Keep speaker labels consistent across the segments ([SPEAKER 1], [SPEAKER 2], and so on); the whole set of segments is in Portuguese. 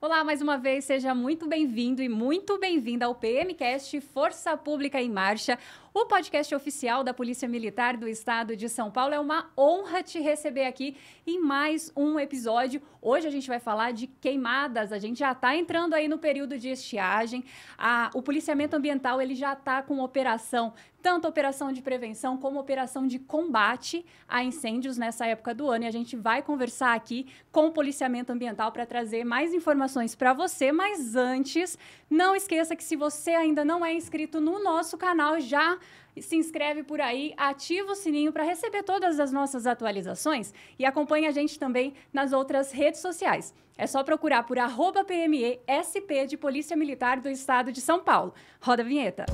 [SPEAKER 1] Olá, mais uma vez, seja muito bem-vindo e muito bem-vinda ao PMcast Força Pública em Marcha, o podcast oficial da Polícia Militar do Estado de São Paulo. É uma honra te receber aqui em mais um episódio. Hoje a gente vai falar de queimadas. A gente já está entrando aí no período de estiagem. O policiamento ambiental ele já está com operação, tanto operação de prevenção como operação de combate a incêndios nessa época do ano. E a gente vai conversar aqui com o policiamento ambiental para trazer mais informações para você. Mas antes, não esqueça que se você ainda não é inscrito no nosso canal, já se inscreve por aí, ativa o sininho para receber todas as nossas atualizações e acompanha a gente também nas outras redes sociais. É só procurar por @PMESP de Polícia Militar do Estado de São Paulo. Roda a vinheta.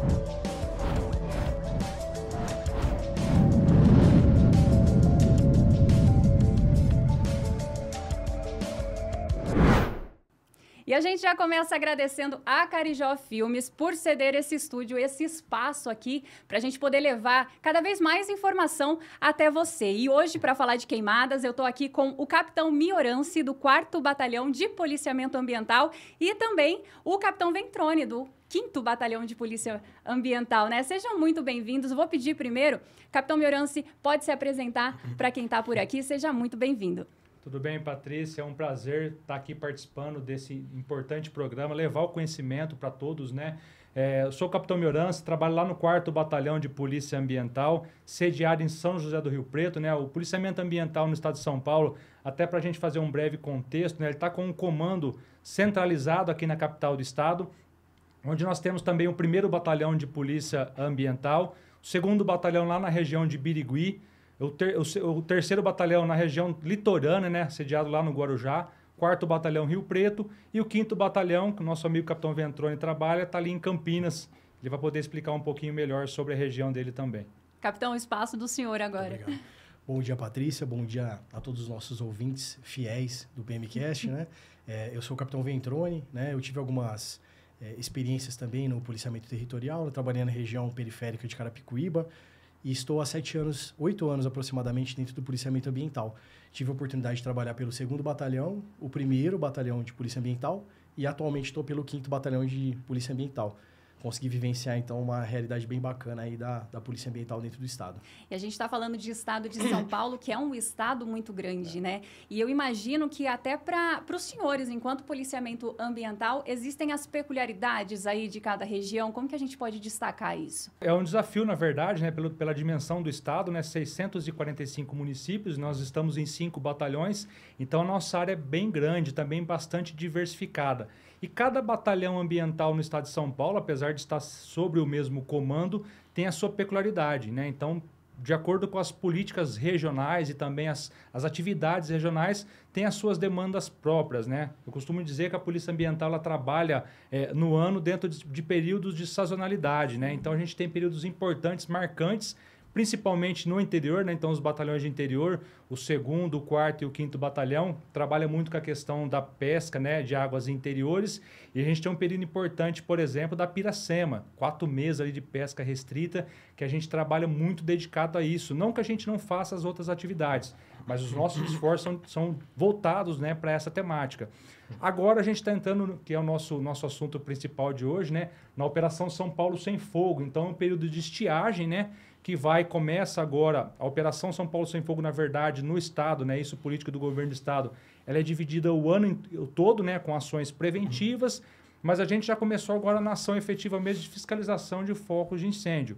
[SPEAKER 1] E a gente já começa agradecendo a Carijó Filmes por ceder esse estúdio, esse espaço aqui, para a gente poder levar cada vez mais informação até você. E hoje, para falar de queimadas, eu estou aqui com o Capitão Miorance, do 4º Batalhão de Policiamento Ambiental, e também o Capitão Ventrone, do 5º Batalhão de Polícia Ambiental, né? Sejam muito bem-vindos. Vou pedir primeiro, Capitão Miorance, pode se apresentar para quem está por aqui. Seja muito bem-vindo.
[SPEAKER 2] Tudo bem, Patrícia? É um prazer estar aqui participando desse importante programa, levar o conhecimento para todos, né? Eu sou o Capitão Miorance, trabalho lá no 4º Batalhão de Polícia Ambiental, sediado em São José do Rio Preto, né? O policiamento ambiental no estado de São Paulo, até para a gente fazer um breve contexto, né? Ele está com um comando centralizado aqui na capital do estado, onde nós temos também o 1º Batalhão de Polícia Ambiental, o 2º Batalhão lá na região de Birigui, o 3º Batalhão na região litorânea, né, sediado lá no Guarujá, 4º Batalhão Rio Preto e o 5º Batalhão, que o nosso amigo Capitão Ventrone trabalha, está ali em Campinas. Ele vai poder explicar um pouquinho melhor sobre a região dele também.
[SPEAKER 1] Capitão, o espaço do senhor agora.
[SPEAKER 3] Muito obrigado. Bom dia, Patrícia. Bom dia a todos os nossos ouvintes fiéis do PMcast, né? Eu sou o Capitão Ventrone, né? Eu tive algumas experiências também no policiamento territorial. Eu trabalhei na região periférica de Carapicuíba. E estou há 8 anos aproximadamente dentro do policiamento ambiental. Tive a oportunidade de trabalhar pelo 2º Batalhão, o 1º Batalhão de Polícia Ambiental e atualmente estou pelo 5º Batalhão de Polícia Ambiental. Consegui vivenciar, então, uma realidade bem bacana aí da Polícia Ambiental dentro do estado.
[SPEAKER 1] E a gente está falando de estado de São Paulo, que é um estado muito grande, né? E eu imagino que até para os senhores, enquanto policiamento ambiental, existem as peculiaridades aí de cada região. Como que a gente pode destacar isso?
[SPEAKER 2] É um desafio, na verdade, né, pela dimensão do estado, né, 645 municípios, nós estamos em 5 batalhões, então a nossa área é bem grande, também bastante diversificada. E cada batalhão ambiental no estado de São Paulo, apesar de estar sobre o mesmo comando, tem a sua peculiaridade, né? Então, de acordo com as políticas regionais e também as atividades regionais, tem as suas demandas próprias, né? Eu costumo dizer que a Polícia Ambiental ela trabalha no ano dentro de períodos de sazonalidade, né? Então, a gente tem períodos importantes, marcantes, principalmente no interior, né? Então os batalhões de interior, o 2º, o 4º e o 5º Batalhão, trabalham muito com a questão da pesca, né? De águas interiores, e a gente tem um período importante, por exemplo, da Piracema, 4 meses ali de pesca restrita, que a gente trabalha muito dedicado a isso. Não que a gente não faça as outras atividades, mas os nossos esforços são voltados, né, para essa temática. Agora a gente está entrando, que é o nosso assunto principal de hoje, né, na Operação São Paulo Sem Fogo. Então é um período de estiagem, né, que começa agora, a Operação São Paulo Sem Fogo, na verdade, no Estado, né, isso política do governo do Estado, ela é dividida o ano todo, né, com ações preventivas, mas a gente já começou agora na ação efetiva mesmo de fiscalização de focos de incêndio.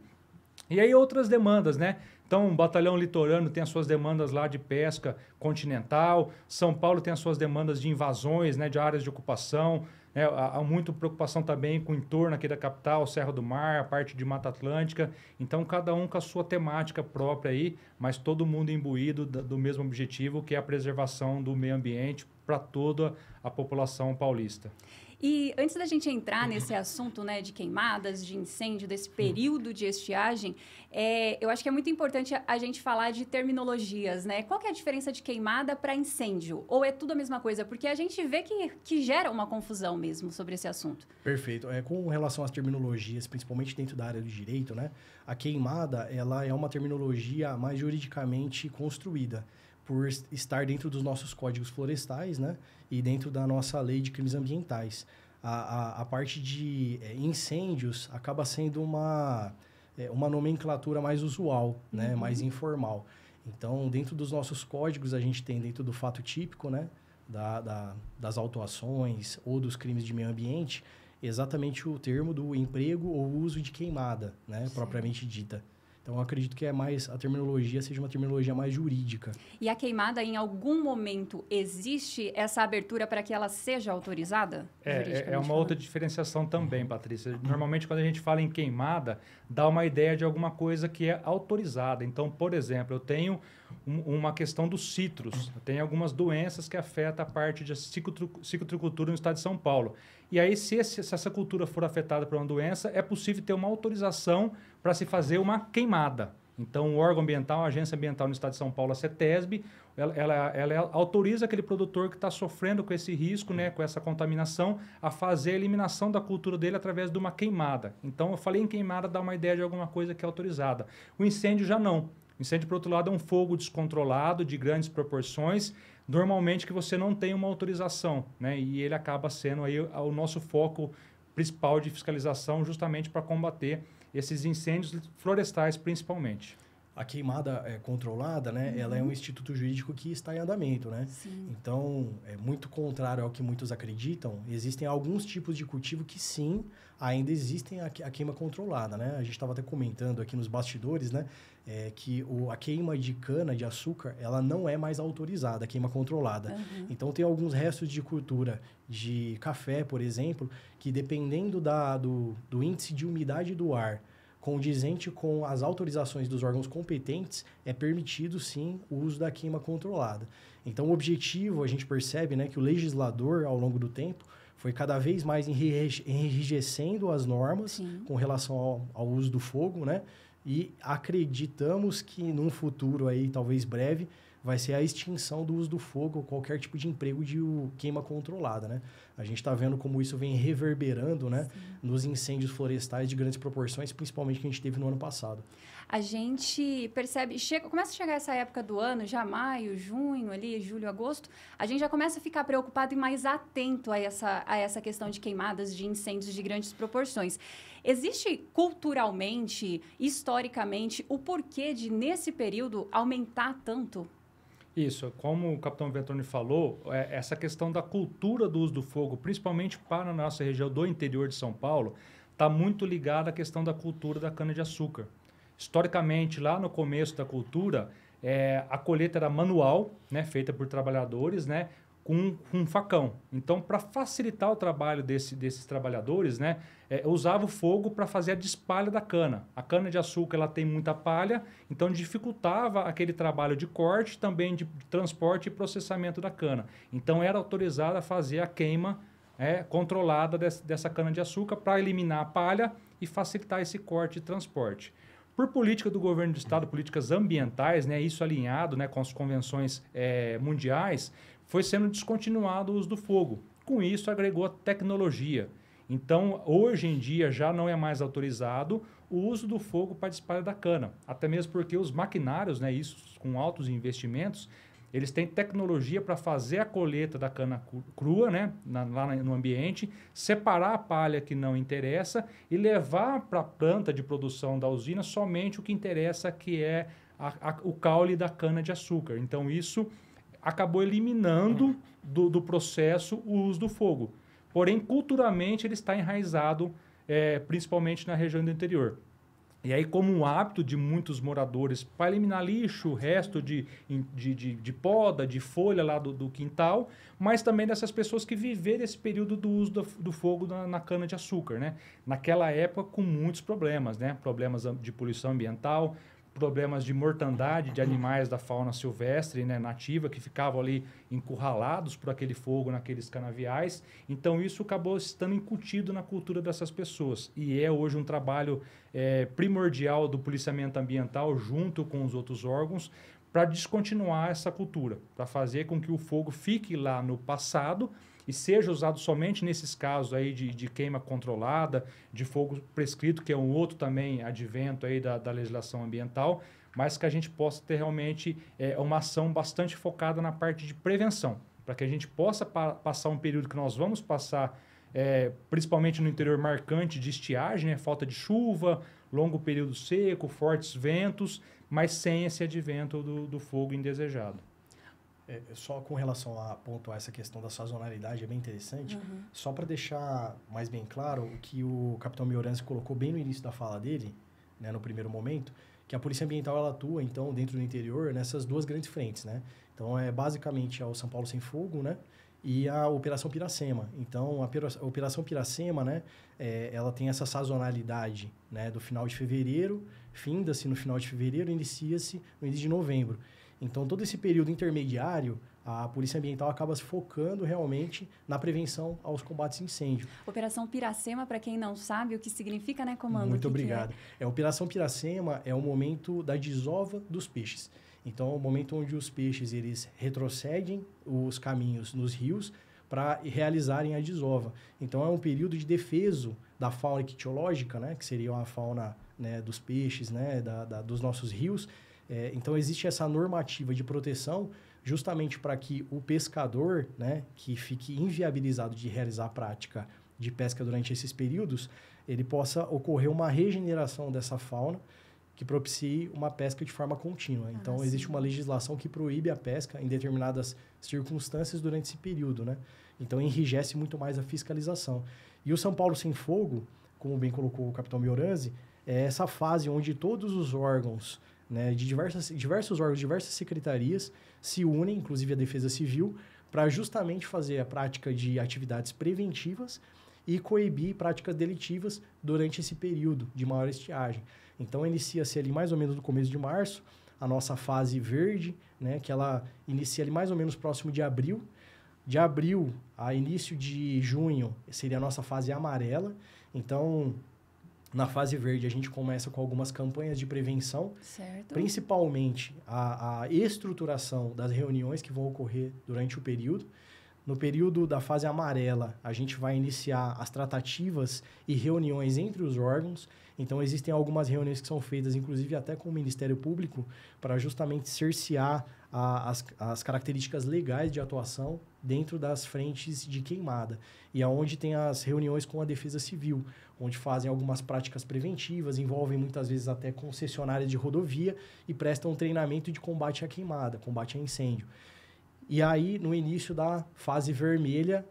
[SPEAKER 2] E aí outras demandas, né? Então, o Batalhão Litorâneo tem as suas demandas lá de pesca continental, São Paulo tem as suas demandas de invasões, né, de áreas de ocupação, né? Há muita preocupação também com o entorno aqui da capital, Serra do Mar, a parte de Mata Atlântica. Então, cada um com a sua temática própria aí, mas todo mundo imbuído do mesmo objetivo, que é a preservação do meio ambiente para toda a população paulista.
[SPEAKER 1] E antes da gente entrar nesse assunto, né, de queimadas, de incêndio, desse período de estiagem, eu acho que é muito importante a gente falar de terminologias, né? Qual que é a diferença de queimada para incêndio? Ou é tudo a mesma coisa? Porque a gente vê que gera uma confusão mesmo sobre esse assunto.
[SPEAKER 3] Perfeito. Com relação às terminologias, principalmente dentro da área do direito, né? A queimada, ela é uma terminologia mais juridicamente construída. por estar dentro dos nossos códigos florestais, né? E dentro da nossa lei de crimes ambientais. A parte de incêndios acaba sendo uma nomenclatura mais usual, né? Mais informal. Então, dentro dos nossos códigos, a gente tem dentro do fato típico, né? Das autuações ou dos crimes de meio ambiente, exatamente o termo do emprego ou uso de queimada, né? Propriamente dita. Então, eu acredito que a terminologia seja uma terminologia mais jurídica.
[SPEAKER 1] E a queimada, em algum momento, existe essa abertura para que ela seja autorizada?
[SPEAKER 2] É uma outra diferenciação também, Patrícia. Normalmente, quando a gente fala em queimada, dá uma ideia de alguma coisa que é autorizada. Então, por exemplo, eu tenho uma questão dos citros. Eu tenho algumas doenças que afetam a parte de citricultura no estado de São Paulo. E aí, se essa cultura for afetada por uma doença, é possível ter uma autorização para se fazer uma queimada. Então, o órgão ambiental, a Agência Ambiental no estado de São Paulo, a CETESB, ela autoriza aquele produtor que está sofrendo com esse risco, né, com essa contaminação, a fazer a eliminação da cultura dele através de uma queimada. Então, eu falei em queimada, dá uma ideia de alguma coisa que é autorizada. O incêndio já não. O incêndio, por outro lado, é um fogo descontrolado, de grandes proporções, normalmente que você não tem uma autorização, né? E ele acaba sendo aí o nosso foco principal de fiscalização justamente para combater esses incêndios florestais, principalmente.
[SPEAKER 3] A queimada controlada, né? Ela é um instituto jurídico que está em andamento, né?
[SPEAKER 1] Sim.
[SPEAKER 3] Então, é muito contrário ao que muitos acreditam. Existem alguns tipos de cultivo que, sim, ainda existem a queima controlada, né? A gente estava até comentando aqui nos bastidores, né? Que a queima de cana de açúcar, ela não é mais autorizada, a queima controlada. Então, tem alguns restos de cultura de café, por exemplo, que dependendo do índice de umidade do ar, condizente com as autorizações dos órgãos competentes, é permitido, sim, o uso da queima controlada. Então, o objetivo, a gente percebe, né, que o legislador, ao longo do tempo, foi cada vez mais enrijecendo as normas, sim, com relação ao uso do fogo, né? E acreditamos que, num futuro aí, talvez breve, vai ser a extinção do uso do fogo ou qualquer tipo de emprego de queima controlada, né? A gente está vendo como isso vem reverberando, né, nos incêndios florestais de grandes proporções, principalmente que a gente teve no ano passado.
[SPEAKER 1] A gente percebe, começa a chegar essa época do ano, já maio, junho, ali, julho, agosto, a gente já começa a ficar preocupado e mais atento a essa questão de queimadas, de incêndios de grandes proporções. Existe culturalmente, historicamente, o porquê de, nesse período, aumentar tanto?
[SPEAKER 2] Isso, como o capitão Ventrone falou, essa questão da cultura do uso do fogo, principalmente para a nossa região do interior de São Paulo, está muito ligada à questão da cultura da cana-de-açúcar. Historicamente, lá no começo da cultura, a colheita era manual, né, feita por trabalhadores, né, com um facão. Então, para facilitar o trabalho desses trabalhadores, né, usava o fogo para fazer a despalha da cana. A cana-de-açúcar ela tem muita palha, então dificultava aquele trabalho de corte, também de transporte e processamento da cana. Então, era autorizado a fazer a queima controlada dessa cana-de-açúcar para eliminar a palha e facilitar esse corte e transporte. Por política do governo do estado, políticas ambientais, né, isso alinhado, né, com as convenções mundiais, foi sendo descontinuado o uso do fogo. Com isso, agregou a tecnologia. Então, hoje em dia, já não é mais autorizado o uso do fogo para disparo da cana. Até mesmo porque os maquinários, né, isso com altos investimentos, eles têm tecnologia para fazer a colheita da cana crua, né, lá no ambiente, separar a palha que não interessa e levar para a planta de produção da usina somente o que interessa, que é o caule da cana-de-açúcar. Então, isso acabou eliminando do processo o uso do fogo. Porém, culturalmente, ele está enraizado, principalmente na região do interior. E aí, como um hábito de muitos moradores para eliminar lixo, resto de poda, de folha lá do quintal, mas também dessas pessoas que viveram esse período do uso do fogo na cana-de-açúcar, né? Naquela época, com muitos problemas, né? Problemas de poluição ambiental, problemas de mortandade de animais da fauna silvestre, né, nativa, que ficavam ali encurralados por aquele fogo naqueles canaviais. Então, isso acabou estando incutido na cultura dessas pessoas. E é hoje um trabalho primordial do policiamento ambiental, junto com os outros órgãos, para descontinuar essa cultura, para fazer com que o fogo fique lá no passado e seja usado somente nesses casos aí de queima controlada, de fogo prescrito, que é um outro também advento aí da legislação ambiental, mas que a gente possa ter realmente uma ação bastante focada na parte de prevenção, para que a gente possa passar um período que nós vamos passar, principalmente no interior marcante de estiagem, falta de chuva, longo período seco, fortes ventos, mas sem esse advento do fogo indesejado.
[SPEAKER 3] Só com relação a pontuar essa questão da sazonalidade, é bem interessante. Só para deixar mais bem claro, o que o capitão Mioranzi colocou bem no início da fala dele, né, no primeiro momento, que a Polícia Ambiental ela atua, então, dentro do interior, nessas duas grandes frentes, né? Então, basicamente, o São Paulo Sem Fogo, né? E a Operação Piracema. Então, a Operação Piracema, né? Ela tem essa sazonalidade, né? Do final de fevereiro, finda-se no final de fevereiro, inicia-se no início de novembro. Então, todo esse período intermediário, a Polícia Ambiental acaba se focando realmente na prevenção aos combates a incêndio.
[SPEAKER 1] Operação Piracema, para quem não sabe o que significa, né, comando?
[SPEAKER 3] Muito obrigado. A Operação Piracema é o momento da desova dos peixes. Então, é o momento onde os peixes eles retrocedem os caminhos nos rios para realizarem a desova. Então, é um período de defeso da fauna ictiológica, né, que seria a fauna, né, dos peixes, né, dos nossos rios. Então, existe essa normativa de proteção justamente para que o pescador, né, que fique inviabilizado de realizar a prática de pesca durante esses períodos, ele possa ocorrer uma regeneração dessa fauna que propicie uma pesca de forma contínua. Então, existe uma legislação que proíbe a pesca em determinadas circunstâncias durante esse período, né? Então, enrijece muito mais a fiscalização. E o São Paulo Sem Fogo, como bem colocou o capitão Mioranzi, é essa fase onde todos os órgãos, né, de diversos órgãos, diversas secretarias se unem, inclusive a Defesa Civil, para justamente fazer a prática de atividades preventivas e coibir práticas delitivas durante esse período de maior estiagem. Então, inicia-se ali mais ou menos no começo de março, a nossa fase verde, né, que ela inicia ali mais ou menos próximo de abril. De abril a início de junho seria a nossa fase amarela. Então, na fase verde, a gente começa com algumas campanhas de prevenção,
[SPEAKER 1] certo.
[SPEAKER 3] Principalmente a estruturação das reuniões que vão ocorrer durante o período. No período da fase amarela, a gente vai iniciar as tratativas e reuniões entre os órgãos. Então, existem algumas reuniões que são feitas, inclusive até com o Ministério Público, para justamente cercear as características legais de atuação dentro das frentes de queimada. E aonde tem as reuniões com a Defesa Civil, onde fazem algumas práticas preventivas, envolvem muitas vezes até concessionárias de rodovia e prestam treinamento de combate à queimada, combate a incêndio. E aí, no início da fase vermelha,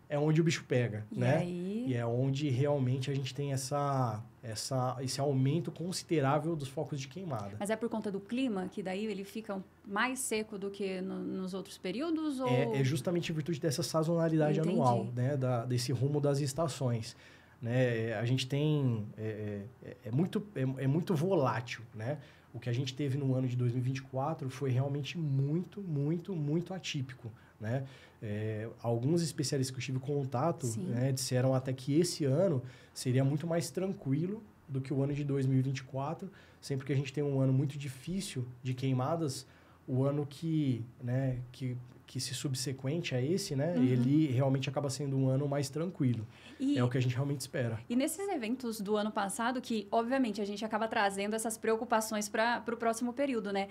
[SPEAKER 3] é onde o bicho pega, né? E é onde realmente a gente tem esse aumento considerável dos focos de queimada.
[SPEAKER 1] Mas é por conta do clima, que daí ele fica mais seco do que nos outros períodos? Ou...
[SPEAKER 3] É justamente em virtude dessa sazonalidade anual, né? Desse rumo das estações. Né? A gente tem... É muito volátil, né? O que a gente teve no ano de 2024 foi realmente muito, muito, muito atípico, né? Alguns especialistas que eu tive contato, né, disseram até que esse ano seria muito mais tranquilo do que o ano de 2024, sempre que a gente tem um ano muito difícil de queimadas, o ano que se subsequente a esse, né, ele realmente acaba sendo um ano mais tranquilo. É o que a gente realmente espera.
[SPEAKER 1] E nesses eventos do ano passado, que obviamente a gente acaba trazendo essas preocupações para o próximo período, né?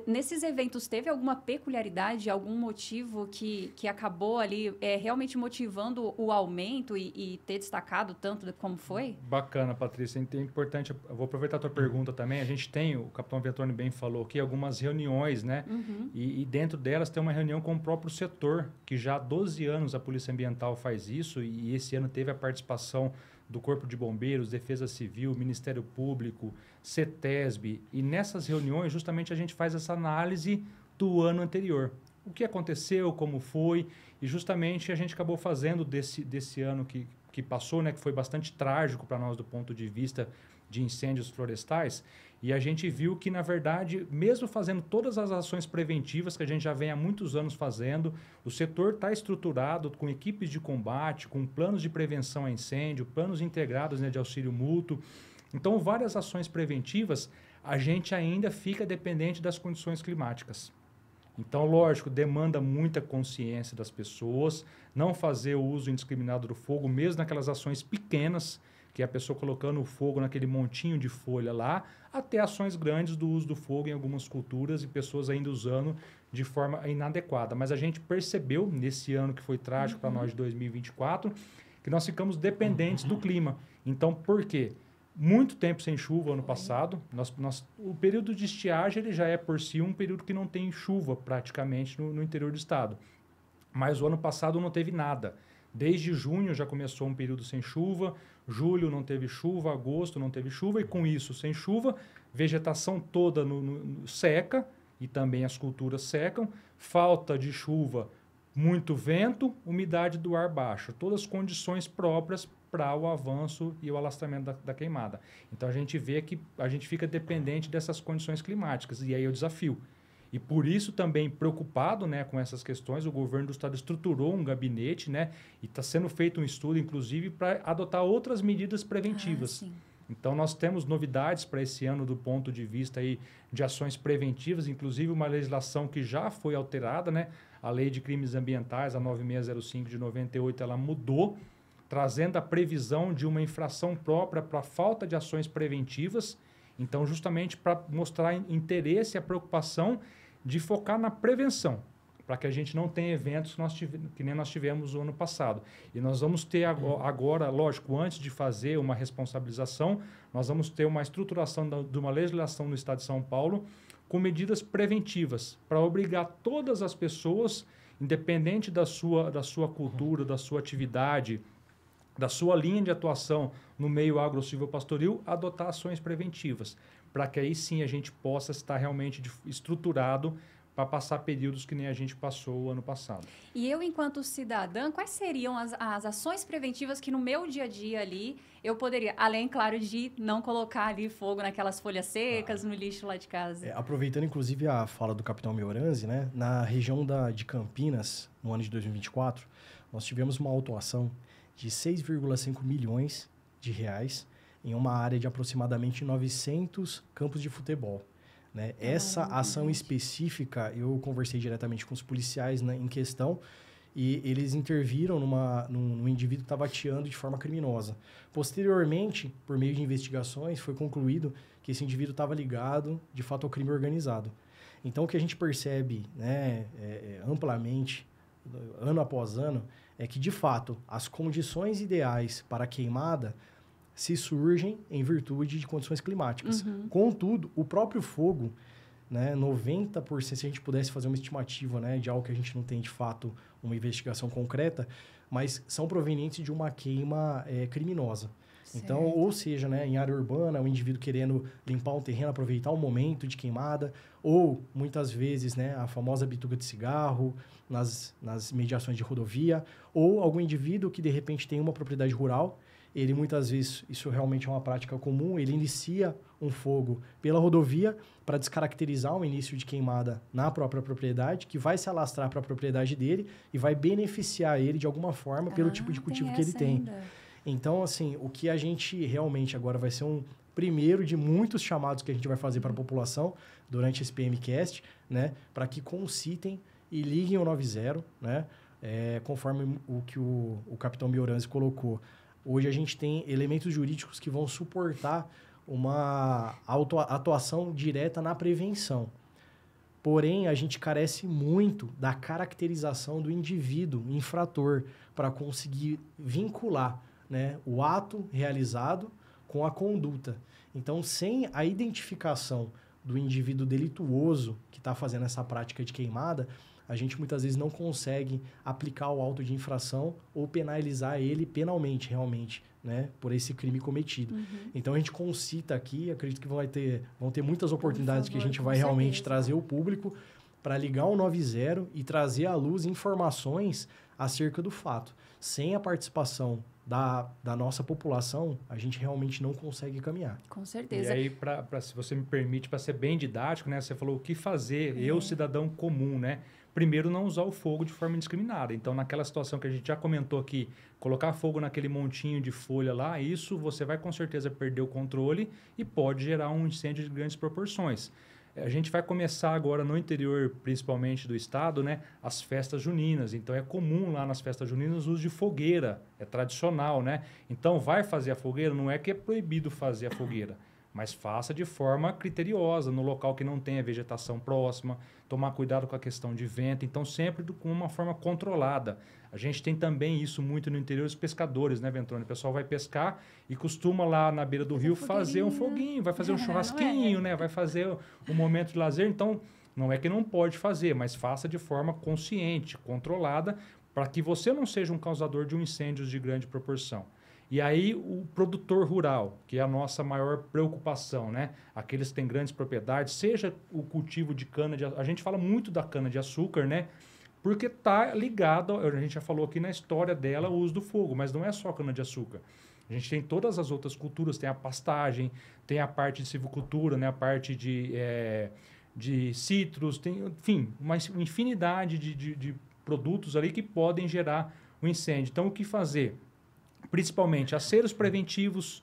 [SPEAKER 1] Nesses eventos teve alguma peculiaridade, algum motivo que acabou ali realmente motivando o aumento e ter destacado tanto como foi?
[SPEAKER 2] Bacana, Patrícia. É importante, eu vou aproveitar a tua pergunta também. A gente tem, o capitão Viatroni bem falou aqui, algumas reuniões, né? E dentro delas tem uma reunião com o próprio setor, que já há 12 anos a Polícia Ambiental faz isso, e esse ano teve a participação do Corpo de Bombeiros, Defesa Civil, Ministério Público, CETESB, e nessas reuniões justamente a gente faz essa análise do ano anterior. O que aconteceu, como foi, e justamente a gente acabou fazendo desse ano que passou, né, que foi bastante trágico para nós do ponto de vista de incêndios florestais, e a gente viu que, na verdade, mesmo fazendo todas as ações preventivas que a gente já vem há muitos anos fazendo, o setor está estruturado com equipes de combate, com planos de prevenção a incêndio, planos integrados, né, de auxílio mútuo. Então, várias ações preventivas, a gente ainda fica dependente das condições climáticas. Então, lógico, demanda muita consciência das pessoas, não fazer o uso indiscriminado do fogo, mesmo naquelas ações pequenas que é a pessoa colocando o fogo naquele montinho de folha lá, até ações grandes do uso do fogo em algumas culturas e pessoas ainda usando de forma inadequada. Mas a gente percebeu, nesse ano que foi trágico para nós de 2024, que nós ficamos dependentes do clima. Então, por quê? Muito tempo sem chuva ano passado. O período de estiagem ele já é, por si, um período que não tem chuva praticamente no interior do estado. Mas o ano passado não teve nada. Desde junho já começou um período sem chuva, julho não teve chuva, agosto não teve chuva, e com isso, sem chuva, vegetação toda seca, e também as culturas secam, falta de chuva, muito vento, umidade do ar baixa, todas as condições próprias para o avanço e o alastramento da queimada. Então a gente vê que a gente fica dependente dessas condições climáticas, e aí é o desafio. E por isso também preocupado, né, com essas questões, o governo do estado estruturou um gabinete, né, e está sendo feito um estudo, inclusive, para adotar outras medidas preventivas. Então, nós temos novidades para esse ano do ponto de vista aí de ações preventivas, inclusive uma legislação que já foi alterada, né, a Lei de Crimes Ambientais, a 9605 de 98, ela mudou, trazendo a previsão de uma infração própria para a falta de ações preventivas. Então, justamente para mostrar interesse e a preocupação de focar na prevenção, para que a gente não tenha eventos que nem nós tivemos o ano passado. E nós vamos ter agora, lógico, antes de fazer uma responsabilização, nós vamos ter uma estruturação de uma legislação no Estado de São Paulo com medidas preventivas, para obrigar todas as pessoas, independente da sua cultura, da sua atividade, da sua linha de atuação no meio agro-silvopastoril, adotar ações preventivas, para que aí sim a gente possa estar realmente estruturado para passar períodos que nem a gente passou o ano passado.
[SPEAKER 1] E eu, enquanto cidadã, quais seriam as ações preventivas que no meu dia a dia ali eu poderia, além, claro, de não colocar ali fogo naquelas folhas secas, no lixo lá de casa?
[SPEAKER 3] Aproveitando, inclusive, a fala do capitão Mioranzi, né, na região de Campinas, no ano de 2024, nós tivemos uma autuação de 6,5 milhões de reais em uma área de aproximadamente 900 campos de futebol. Né? Essa ação específica, eu conversei diretamente com os policiais, né, em questão, e eles interviram num indivíduo que estava ateando de forma criminosa. Posteriormente, por meio de investigações, foi concluído que esse indivíduo estava ligado, de fato, ao crime organizado. Então, o que a gente percebe, né, amplamente, ano após ano, é que, de fato, as condições ideais para a queimada se surgem em virtude de condições climáticas. Contudo, o próprio fogo, né, 90%, se a gente pudesse fazer uma estimativa, né, de algo que a gente não tem, de fato, uma investigação concreta, mas são provenientes de uma queima criminosa. Certo. Então, ou seja, né, em área urbana, o indivíduo querendo limpar um terreno, aproveitar o momento de queimada, ou, muitas vezes, né, a famosa bituca de cigarro nas mediações de rodovia, ou algum indivíduo que, de repente, tem uma propriedade rural. Ele, muitas vezes, isso realmente é uma prática comum, ele inicia um fogo pela rodovia para descaracterizar o início de queimada na própria propriedade, que vai se alastrar para a propriedade dele e vai beneficiar ele de alguma forma pelo tipo de cultivo que ele tem. Então, assim, o que a gente realmente agora vai ser um primeiro de muitos chamados que a gente vai fazer para a população durante esse PMcast, né, para que concitem e liguem o 90, né, conforme o que o capitão Mioranzi colocou. Hoje a gente tem elementos jurídicos que vão suportar uma atuação direta na prevenção. Porém, a gente carece muito da caracterização do indivíduo infrator para conseguir vincular, né, o ato realizado com a conduta. Então, sem a identificação do indivíduo delituoso que está fazendo essa prática de queimada, a gente muitas vezes não consegue aplicar o auto de infração ou penalizar ele penalmente, realmente, né, por esse crime cometido. Então, a gente concita aqui, acredito que vão ter muitas oportunidades que a gente vai realmente trazer o público para ligar o 90 e trazer à luz informações acerca do fato. Sem a participação da nossa população, a gente realmente não consegue caminhar.
[SPEAKER 1] Com certeza.
[SPEAKER 2] E aí, se você me permite, para ser bem didático, né, você falou o que fazer, eu, cidadão comum, né? Primeiro, não usar o fogo de forma indiscriminada. Então, naquela situação que a gente já comentou aqui, colocar fogo naquele montinho de folha lá, isso você vai com certeza perder o controle e pode gerar um incêndio de grandes proporções. A gente vai começar agora no interior, principalmente do estado, né, as festas juninas. Então, é comum lá nas festas juninas o uso de fogueira, é tradicional, né? Então, vai fazer a fogueira, não é que é proibido fazer a fogueira, mas faça de forma criteriosa, no local que não tenha vegetação próxima, tomar cuidado com a questão de vento, então sempre com uma forma controlada. A gente tem também isso muito no interior dos pescadores, né, Ventrone? O pessoal vai pescar e costuma lá na beira do rio fazer um foguinho, vai fazer um churrasquinho, né? Vai fazer um momento de lazer. Então, não é que não pode fazer, mas faça de forma consciente, controlada, para que você não seja um causador de um incêndio de grande proporção. E aí o produtor rural, que é a nossa maior preocupação, né? Aqueles que têm grandes propriedades, seja o cultivo de cana-de-açúcar, a gente fala muito da cana-de-açúcar, né? Porque está ligado, a gente já falou aqui na história dela, o uso do fogo, mas não é só cana-de-açúcar. A gente tem todas as outras culturas, tem a pastagem, tem a parte de silvicultura, né? A parte de citros, tem, enfim, uma infinidade de produtos ali que podem gerar um incêndio. Então, o que fazer? Principalmente aceros preventivos,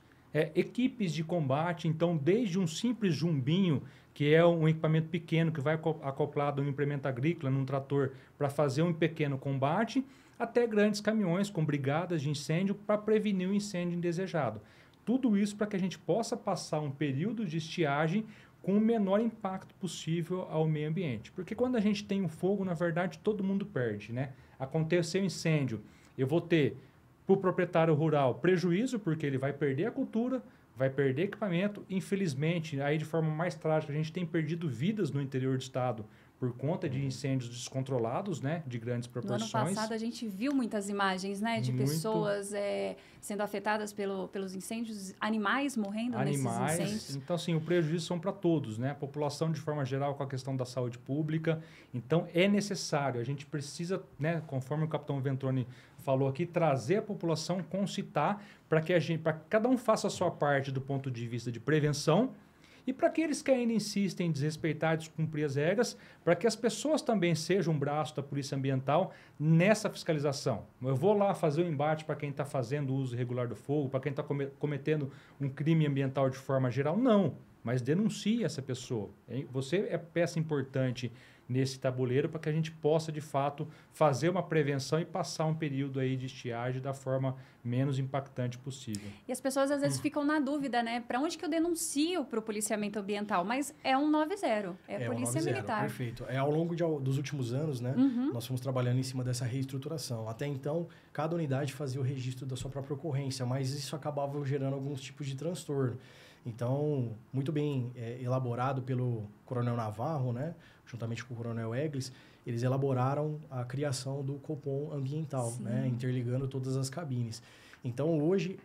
[SPEAKER 2] equipes de combate, então desde um simples jumbinho, que é um equipamento pequeno que vai acoplado a um implemento agrícola, num trator, para fazer um pequeno combate, até grandes caminhões com brigadas de incêndio para prevenir o incêndio indesejado. Tudo isso para que a gente possa passar um período de estiagem com o menor impacto possível ao meio ambiente. Porque quando a gente tem um fogo, na verdade, todo mundo perde, né? Aconteceu um incêndio, eu vou ter para o proprietário rural prejuízo, porque ele vai perder a cultura, vai perder equipamento. Infelizmente, aí de forma mais trágica, a gente tem perdido vidas no interior do estado por conta de incêndios descontrolados, né, de grandes proporções.
[SPEAKER 1] No ano passado, a gente viu muitas imagens, né, de pessoas sendo afetadas pelos incêndios, animais morrendo nesses incêndios.
[SPEAKER 2] Então, assim, o prejuízo são para todos, né? A população, de forma geral, com a questão da saúde pública. Então, é necessário, a gente precisa, né, conforme o capitão Ventrone falou aqui, trazer a população, concitar, para que cada um faça a sua parte do ponto de vista de prevenção, e para aqueles que ainda insistem em desrespeitar e descumprir as regras, para que as pessoas também sejam um braço da Polícia Ambiental nessa fiscalização. Eu vou lá fazer o embate para quem está fazendo uso irregular do fogo, para quem está cometendo um crime ambiental de forma geral. Não, mas denuncie essa pessoa. Você é peça importante nesse tabuleiro para que a gente possa, de fato, fazer uma prevenção e passar um período aí de estiagem da forma menos impactante possível.
[SPEAKER 1] E as pessoas, às vezes, ficam na dúvida, né? Para onde que eu denuncio para o policiamento ambiental? Mas é 190, é Polícia
[SPEAKER 3] 190,
[SPEAKER 1] Militar.
[SPEAKER 3] Perfeito. Ao longo dos últimos anos, né, nós fomos trabalhando em cima dessa reestruturação. Até então, cada unidade fazia o registro da sua própria ocorrência, mas isso acabava gerando alguns tipos de transtorno. Então, muito bem elaborado pelo Coronel Navarro, né, juntamente com o Coronel Eglis, eles elaboraram a criação do Copom Ambiental, né, interligando todas as cabines. Então, hoje,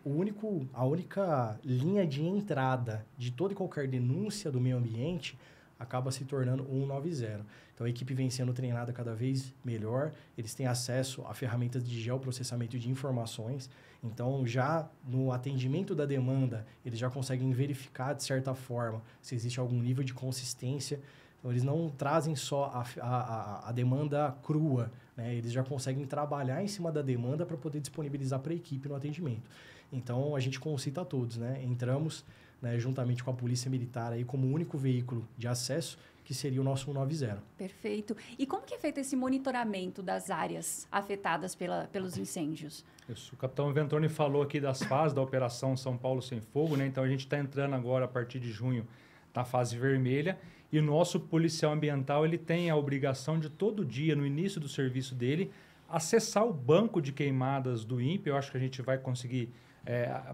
[SPEAKER 3] a única linha de entrada de toda e qualquer denúncia do meio ambiente acaba se tornando o 190. Então, a equipe vem sendo treinada cada vez melhor, eles têm acesso a ferramentas de geoprocessamento de informações. Então, já no atendimento da demanda, eles já conseguem verificar, de certa forma, se existe algum nível de consistência. Então, eles não trazem só a demanda crua, né? Eles já conseguem trabalhar em cima da demanda para poder disponibilizar para a equipe no atendimento. Então, a gente concita a todos, né? Entramos, né, juntamente com a Polícia Militar aí como único veículo de acesso, que seria o nosso 190.
[SPEAKER 1] Perfeito. E como que é feito esse monitoramento das áreas afetadas pelos incêndios?
[SPEAKER 2] Isso. O capitão Ventrone falou aqui das fases da Operação São Paulo Sem Fogo, né? Então, a gente está entrando agora, a partir de junho, na fase vermelha, e o nosso policial ambiental ele tem a obrigação de todo dia, no início do serviço dele, acessar o banco de queimadas do INPE. Eu acho que a gente vai conseguir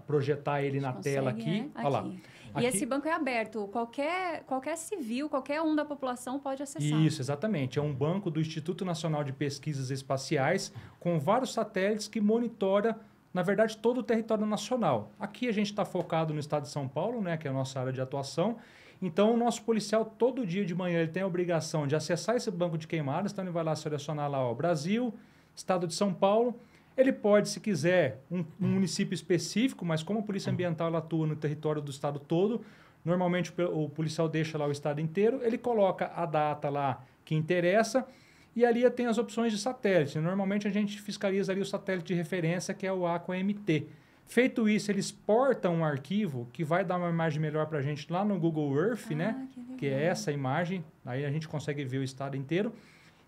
[SPEAKER 2] projetar ele na tela aqui. Olha lá.
[SPEAKER 1] E esse banco é aberto, qualquer civil, qualquer um da população pode acessar.
[SPEAKER 2] Isso, exatamente. É um banco do Instituto Nacional de Pesquisas Espaciais, com vários satélites que monitora, na verdade, todo o território nacional. Aqui a gente está focado no estado de São Paulo, né, que é a nossa área de atuação. Então, o nosso policial, todo dia de manhã, ele tem a obrigação de acessar esse banco de queimadas. Então, ele vai lá selecionar lá, ó, Brasil, estado de São Paulo. Ele pode, se quiser, um município específico, mas como a Polícia Ambiental ela atua no território do estado todo, normalmente o policial deixa lá o estado inteiro, ele coloca a data lá que interessa e ali tem as opções de satélite. Normalmente a gente fiscaliza ali o satélite de referência, que é o Aqua-MT. Feito isso, ele exporta um arquivo que vai dar uma imagem melhor para a gente lá no Google Earth, né? Que é essa imagem. Aí a gente consegue ver o estado inteiro.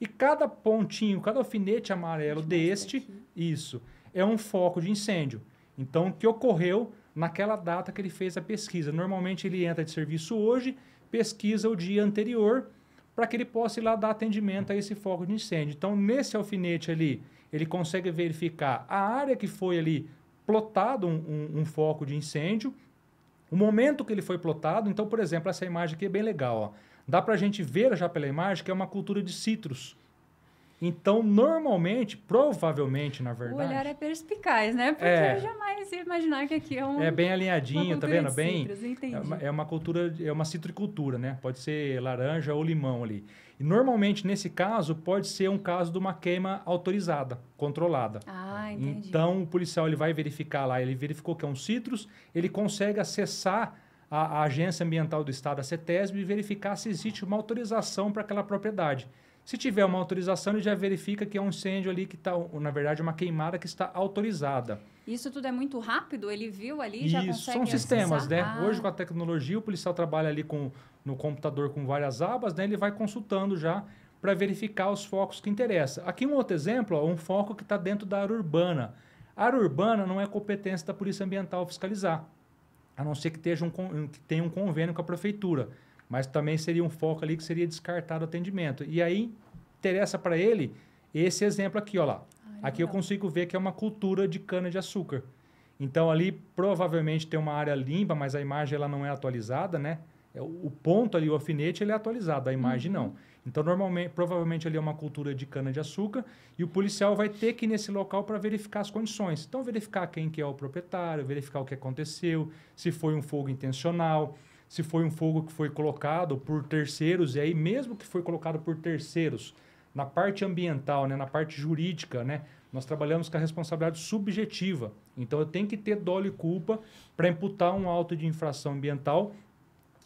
[SPEAKER 2] E cada pontinho, cada alfinete amarelo deste, isso, é um foco de incêndio. Então, o que ocorreu naquela data que ele fez a pesquisa. Normalmente ele entra de serviço hoje, pesquisa o dia anterior, para que ele possa ir lá dar atendimento a esse foco de incêndio. Então, nesse alfinete ali, ele consegue verificar a área que foi ali plotado um foco de incêndio, o momento que ele foi plotado. Então, por exemplo, essa imagem aqui é bem legal. Ó. Dá para a gente ver já pela imagem que é uma cultura de citros. Então, normalmente, provavelmente, na verdade...
[SPEAKER 1] O olhar é perspicaz, né? Porque eu jamais ia imaginar que aqui é um...
[SPEAKER 2] É bem alinhadinho, tá vendo?
[SPEAKER 1] Bem,
[SPEAKER 2] é uma cultura, é uma citricultura, né? Pode ser laranja ou limão ali. E normalmente, nesse caso, pode ser um caso de uma queima autorizada, controlada.
[SPEAKER 1] Ah, entendi.
[SPEAKER 2] Então, o policial ele vai verificar lá, ele verificou que é um citros, ele consegue acessar a Agência Ambiental do Estado, a CETESB, e verificar se existe uma autorização para aquela propriedade. Se tiver uma autorização, ele já verifica que é um incêndio ali que está, na verdade, uma queimada que está autorizada.
[SPEAKER 1] Isso tudo é muito rápido? Ele viu ali e já consegue
[SPEAKER 2] são sistemas, né?
[SPEAKER 1] Ah.
[SPEAKER 2] Hoje, com a tecnologia, o policial trabalha ali no computador com várias abas, né? Ele vai consultando já para verificar os focos que interessam. Aqui um outro exemplo, ó, um foco que está dentro da área urbana. A área urbana não é competência da Polícia Ambiental fiscalizar, a não ser que tenha um convênio com a prefeitura. Mas também seria um foco ali que seria descartado o atendimento. E aí, interessa para ele esse exemplo aqui, ó lá. Aqui eu consigo ver que é uma cultura de cana-de-açúcar. Então, ali provavelmente tem uma área limpa, mas a imagem ela não é atualizada, né? O ponto ali, o alfinete, ele é atualizado, a imagem não. Então, provavelmente ali é uma cultura de cana-de-açúcar e o policial vai ter que ir nesse local para verificar as condições. Então, verificar quem que é o proprietário, verificar o que aconteceu, se foi um fogo intencional, se foi um fogo que foi colocado por terceiros, e aí mesmo que foi colocado por terceiros, na parte ambiental, né, na parte jurídica, né, nós trabalhamos com a responsabilidade subjetiva. Então, eu tenho que ter dolo e culpa para imputar um auto de infração ambiental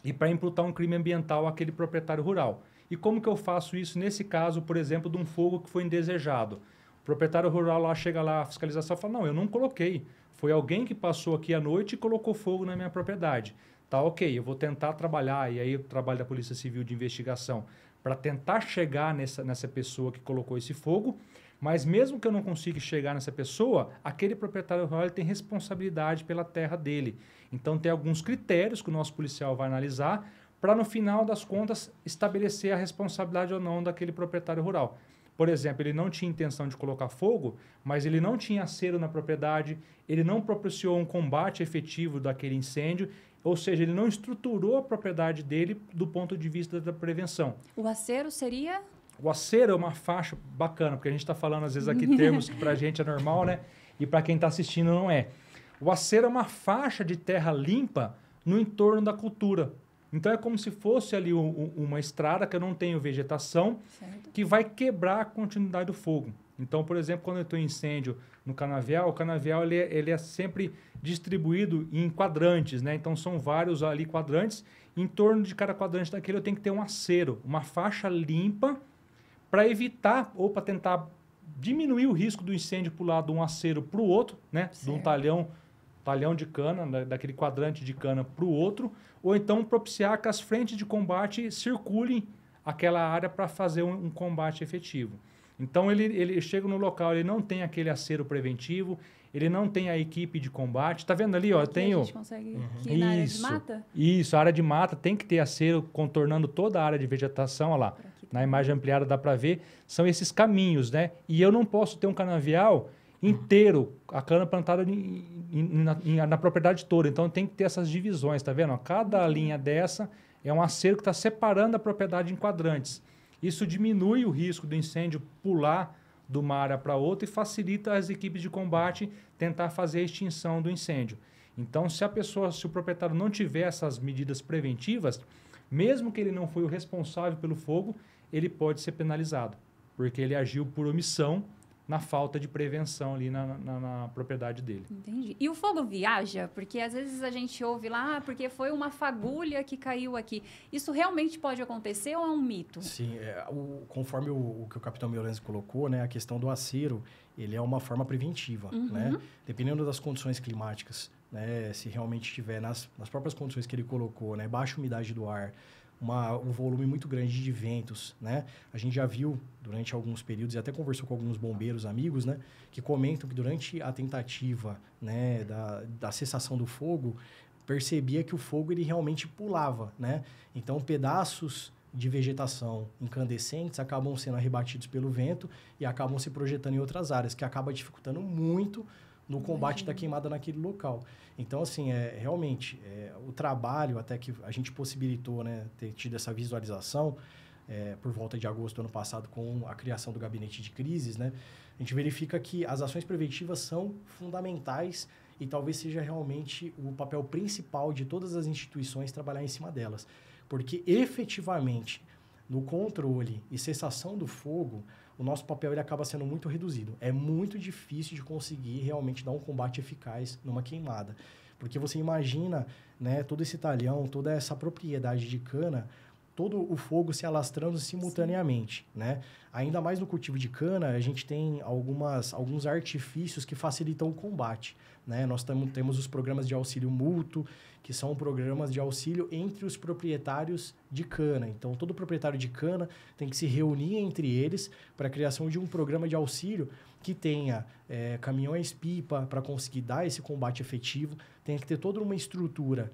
[SPEAKER 2] e para imputar um crime ambiental àquele proprietário rural. E como que eu faço isso nesse caso, por exemplo, de um fogo que foi indesejado? O proprietário rural lá chega lá, a fiscalização fala, não, eu não coloquei. Foi alguém que passou aqui à noite e colocou fogo na minha propriedade. Tá, ok, eu vou tentar trabalhar, e aí o trabalho da Polícia Civil de investigação, para tentar chegar nessa pessoa que colocou esse fogo, mas mesmo que eu não consiga chegar nessa pessoa, aquele proprietário rural ele tem responsabilidade pela terra dele. Então tem alguns critérios que o nosso policial vai analisar para, no final das contas, estabelecer a responsabilidade ou não daquele proprietário rural. Por exemplo, ele não tinha intenção de colocar fogo, mas ele não tinha acero na propriedade, ele não propiciou um combate efetivo daquele incêndio, ou seja, ele não estruturou a propriedade dele do ponto de vista da prevenção.
[SPEAKER 1] O acero seria?
[SPEAKER 2] O acero é uma faixa bacana, porque a gente está falando às vezes aqui termos que para a gente é normal, né? E para quem está assistindo não é. O acero é uma faixa de terra limpa no entorno da cultura. Então é como se fosse ali uma estrada que eu não tenho vegetação, certo, que vai quebrar a continuidade do fogo. Então, por exemplo, quando eu estou em incêndio no canavial, o canavial ele é sempre distribuído em quadrantes, né? Então são vários ali quadrantes. Em torno de cada quadrante daquele eu tenho que ter um acero, uma faixa limpa, para evitar ou para tentar diminuir o risco do incêndio pular de um acero para o outro, né? Certo. De um talhão de cana, daquele quadrante de cana para o outro, ou então propiciar que as frentes de combate circulem aquela área para fazer um combate efetivo. Então, ele chega no local, ele não tem aquele acero preventivo, ele não tem a equipe de combate. Tá vendo ali, ó?
[SPEAKER 1] Aqui a gente consegue ir na área de mata?
[SPEAKER 2] Isso, a área de mata tem que ter acero contornando toda a área de vegetação, olha lá. Na imagem ampliada dá para ver, são esses caminhos, né? E eu não posso ter um canavial inteiro, a cana plantada na propriedade toda. Então, tem que ter essas divisões, tá vendo? Cada linha dessa é um acero que está separando a propriedade em quadrantes. Isso diminui o risco do incêndio pular de uma área para outra e facilita as equipes de combate tentar fazer a extinção do incêndio. Então, se o proprietário não tiver essas medidas preventivas, mesmo que ele não foi o responsável pelo fogo, ele pode ser penalizado, porque ele agiu por omissão na falta de prevenção ali na propriedade dele.
[SPEAKER 1] Entendi. E o fogo viaja? Porque às vezes a gente ouve lá, porque foi uma fagulha que caiu aqui. Isso realmente pode acontecer ou é um mito?
[SPEAKER 3] Sim, conforme o que o capitão Mioranzi colocou, né, a questão do acero, ele é uma forma preventiva, né? Dependendo das condições climáticas, né, se realmente estiver nas próprias condições que ele colocou, né, baixa umidade do ar, um volume muito grande de ventos, né? A gente já viu durante alguns períodos, e até conversou com alguns bombeiros amigos, né? Que comentam que durante a tentativa, né, da cessação do fogo, percebia que o fogo ele realmente pulava, né? Então, pedaços de vegetação incandescentes acabam sendo arrebatidos pelo vento e acabam se projetando em outras áreas, que acaba dificultando muito no combate da queimada naquele local. Então, assim, realmente, o trabalho, até que a gente possibilitou, né, ter tido essa visualização, por volta de agosto do ano passado, com a criação do gabinete de crises, né, a gente verifica que as ações preventivas são fundamentais e talvez seja realmente o papel principal de todas as instituições trabalhar em cima delas. Porque, efetivamente, no controle e cessação do fogo, o nosso papel ele acaba sendo muito reduzido. É muito difícil de conseguir realmente dar um combate eficaz numa queimada. Porque você imagina, né, todo esse talhão, toda essa propriedade de cana, todo o fogo se alastrando simultaneamente, né? Ainda mais no cultivo de cana, a gente tem alguns artifícios que facilitam o combate, né? Nós temos os programas de auxílio mútuo, que são programas de auxílio entre os proprietários de cana. Então, todo proprietário de cana tem que se reunir entre eles para a criação de um programa de auxílio que tenha caminhões-pipa para conseguir dar esse combate efetivo, tem que ter toda uma estrutura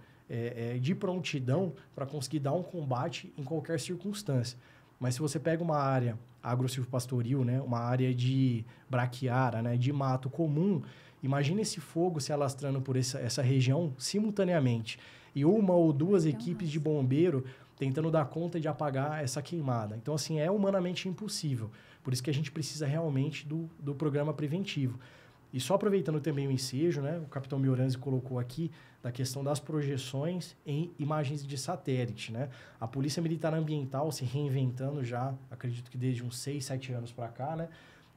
[SPEAKER 3] de prontidão para conseguir dar um combate em qualquer circunstância. Mas se você pega uma área agro-silvopastoril, né, uma área de braquiária, né, de mato comum, imagina esse fogo se alastrando por essa região simultaneamente. E uma ou duas equipes de bombeiro tentando dar conta de apagar essa queimada. Então, assim, é humanamente impossível. Por isso que a gente precisa realmente do programa preventivo. E só aproveitando também o ensejo, né, o capitão Mioranzi colocou aqui da questão das projeções em imagens de satélite, né? A Polícia Militar Ambiental se reinventando já, acredito que desde uns 6, 7 anos para cá, né,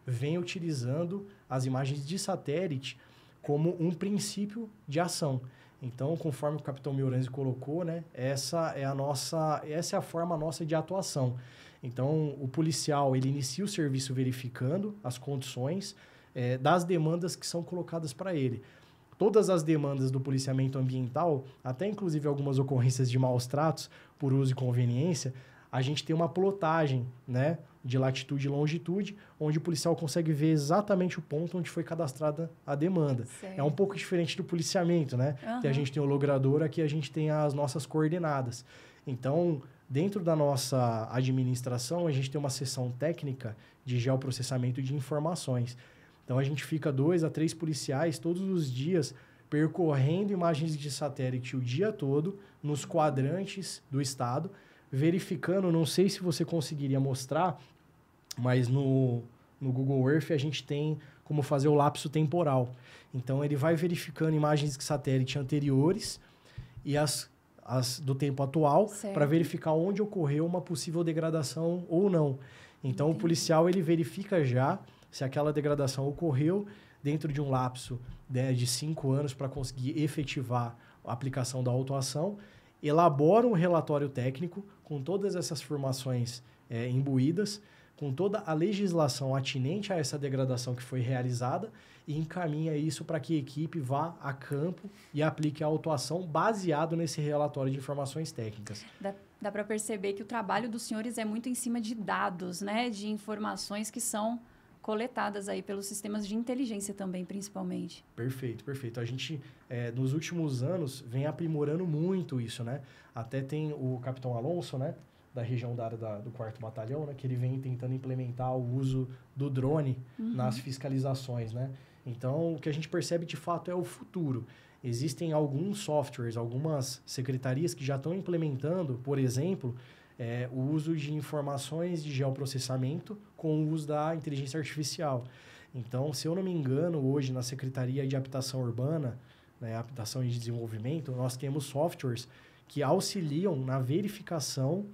[SPEAKER 3] vem utilizando as imagens de satélite como um princípio de ação. Então, conforme o capitão Mioranzi colocou, né, essa é a forma nossa de atuação. Então, o policial ele inicia o serviço verificando as condições das demandas que são colocadas para ele. Todas as demandas do policiamento ambiental, até inclusive algumas ocorrências de maus tratos por uso e conveniência, a gente tem uma plotagem, né, de latitude e longitude, onde o policial consegue ver exatamente o ponto onde foi cadastrada a demanda. Certo. É um pouco diferente do policiamento, né? Que a gente tem o logrador, aqui a gente tem as nossas coordenadas. Então, dentro da nossa administração, a gente tem uma seção técnica de geoprocessamento de informações. Então, a gente fica 2 a 3 policiais todos os dias percorrendo imagens de satélite o dia todo, nos quadrantes do estado, verificando, não sei se você conseguiria mostrar, mas no Google Earth a gente tem como fazer o lapso temporal. Então, ele vai verificando imagens de satélite anteriores e as do tempo atual para verificar onde ocorreu uma possível degradação ou não. Então, o policial ele verifica já se aquela degradação ocorreu dentro de um lapso, né, de 5 anos para conseguir efetivar a aplicação da autuação, elabora um relatório técnico com todas essas informações imbuídas, com toda a legislação atinente a essa degradação que foi realizada e encaminha isso para que a equipe vá a campo e aplique a autuação baseado nesse relatório de informações técnicas.
[SPEAKER 1] Dá para perceber que o trabalho dos senhores é muito em cima de dados, né, de informações que são coletadas aí pelos sistemas de inteligência também, principalmente.
[SPEAKER 3] Perfeito, perfeito. A gente, nos últimos anos, vem aprimorando muito isso, né? Até tem o capitão Alonso, né? Da região da área do 4º Batalhão, né? Que ele vem tentando implementar o uso do drone nas fiscalizações, né? Então, o que a gente percebe, de fato, é o futuro. Existem alguns softwares, algumas secretarias que já estão implementando, por exemplo, o uso de informações de geoprocessamento com o uso da inteligência artificial. Então, se eu não me engano, hoje na Secretaria de Habitação Urbana, né, Habitação e Desenvolvimento, nós temos softwares que auxiliam na verificação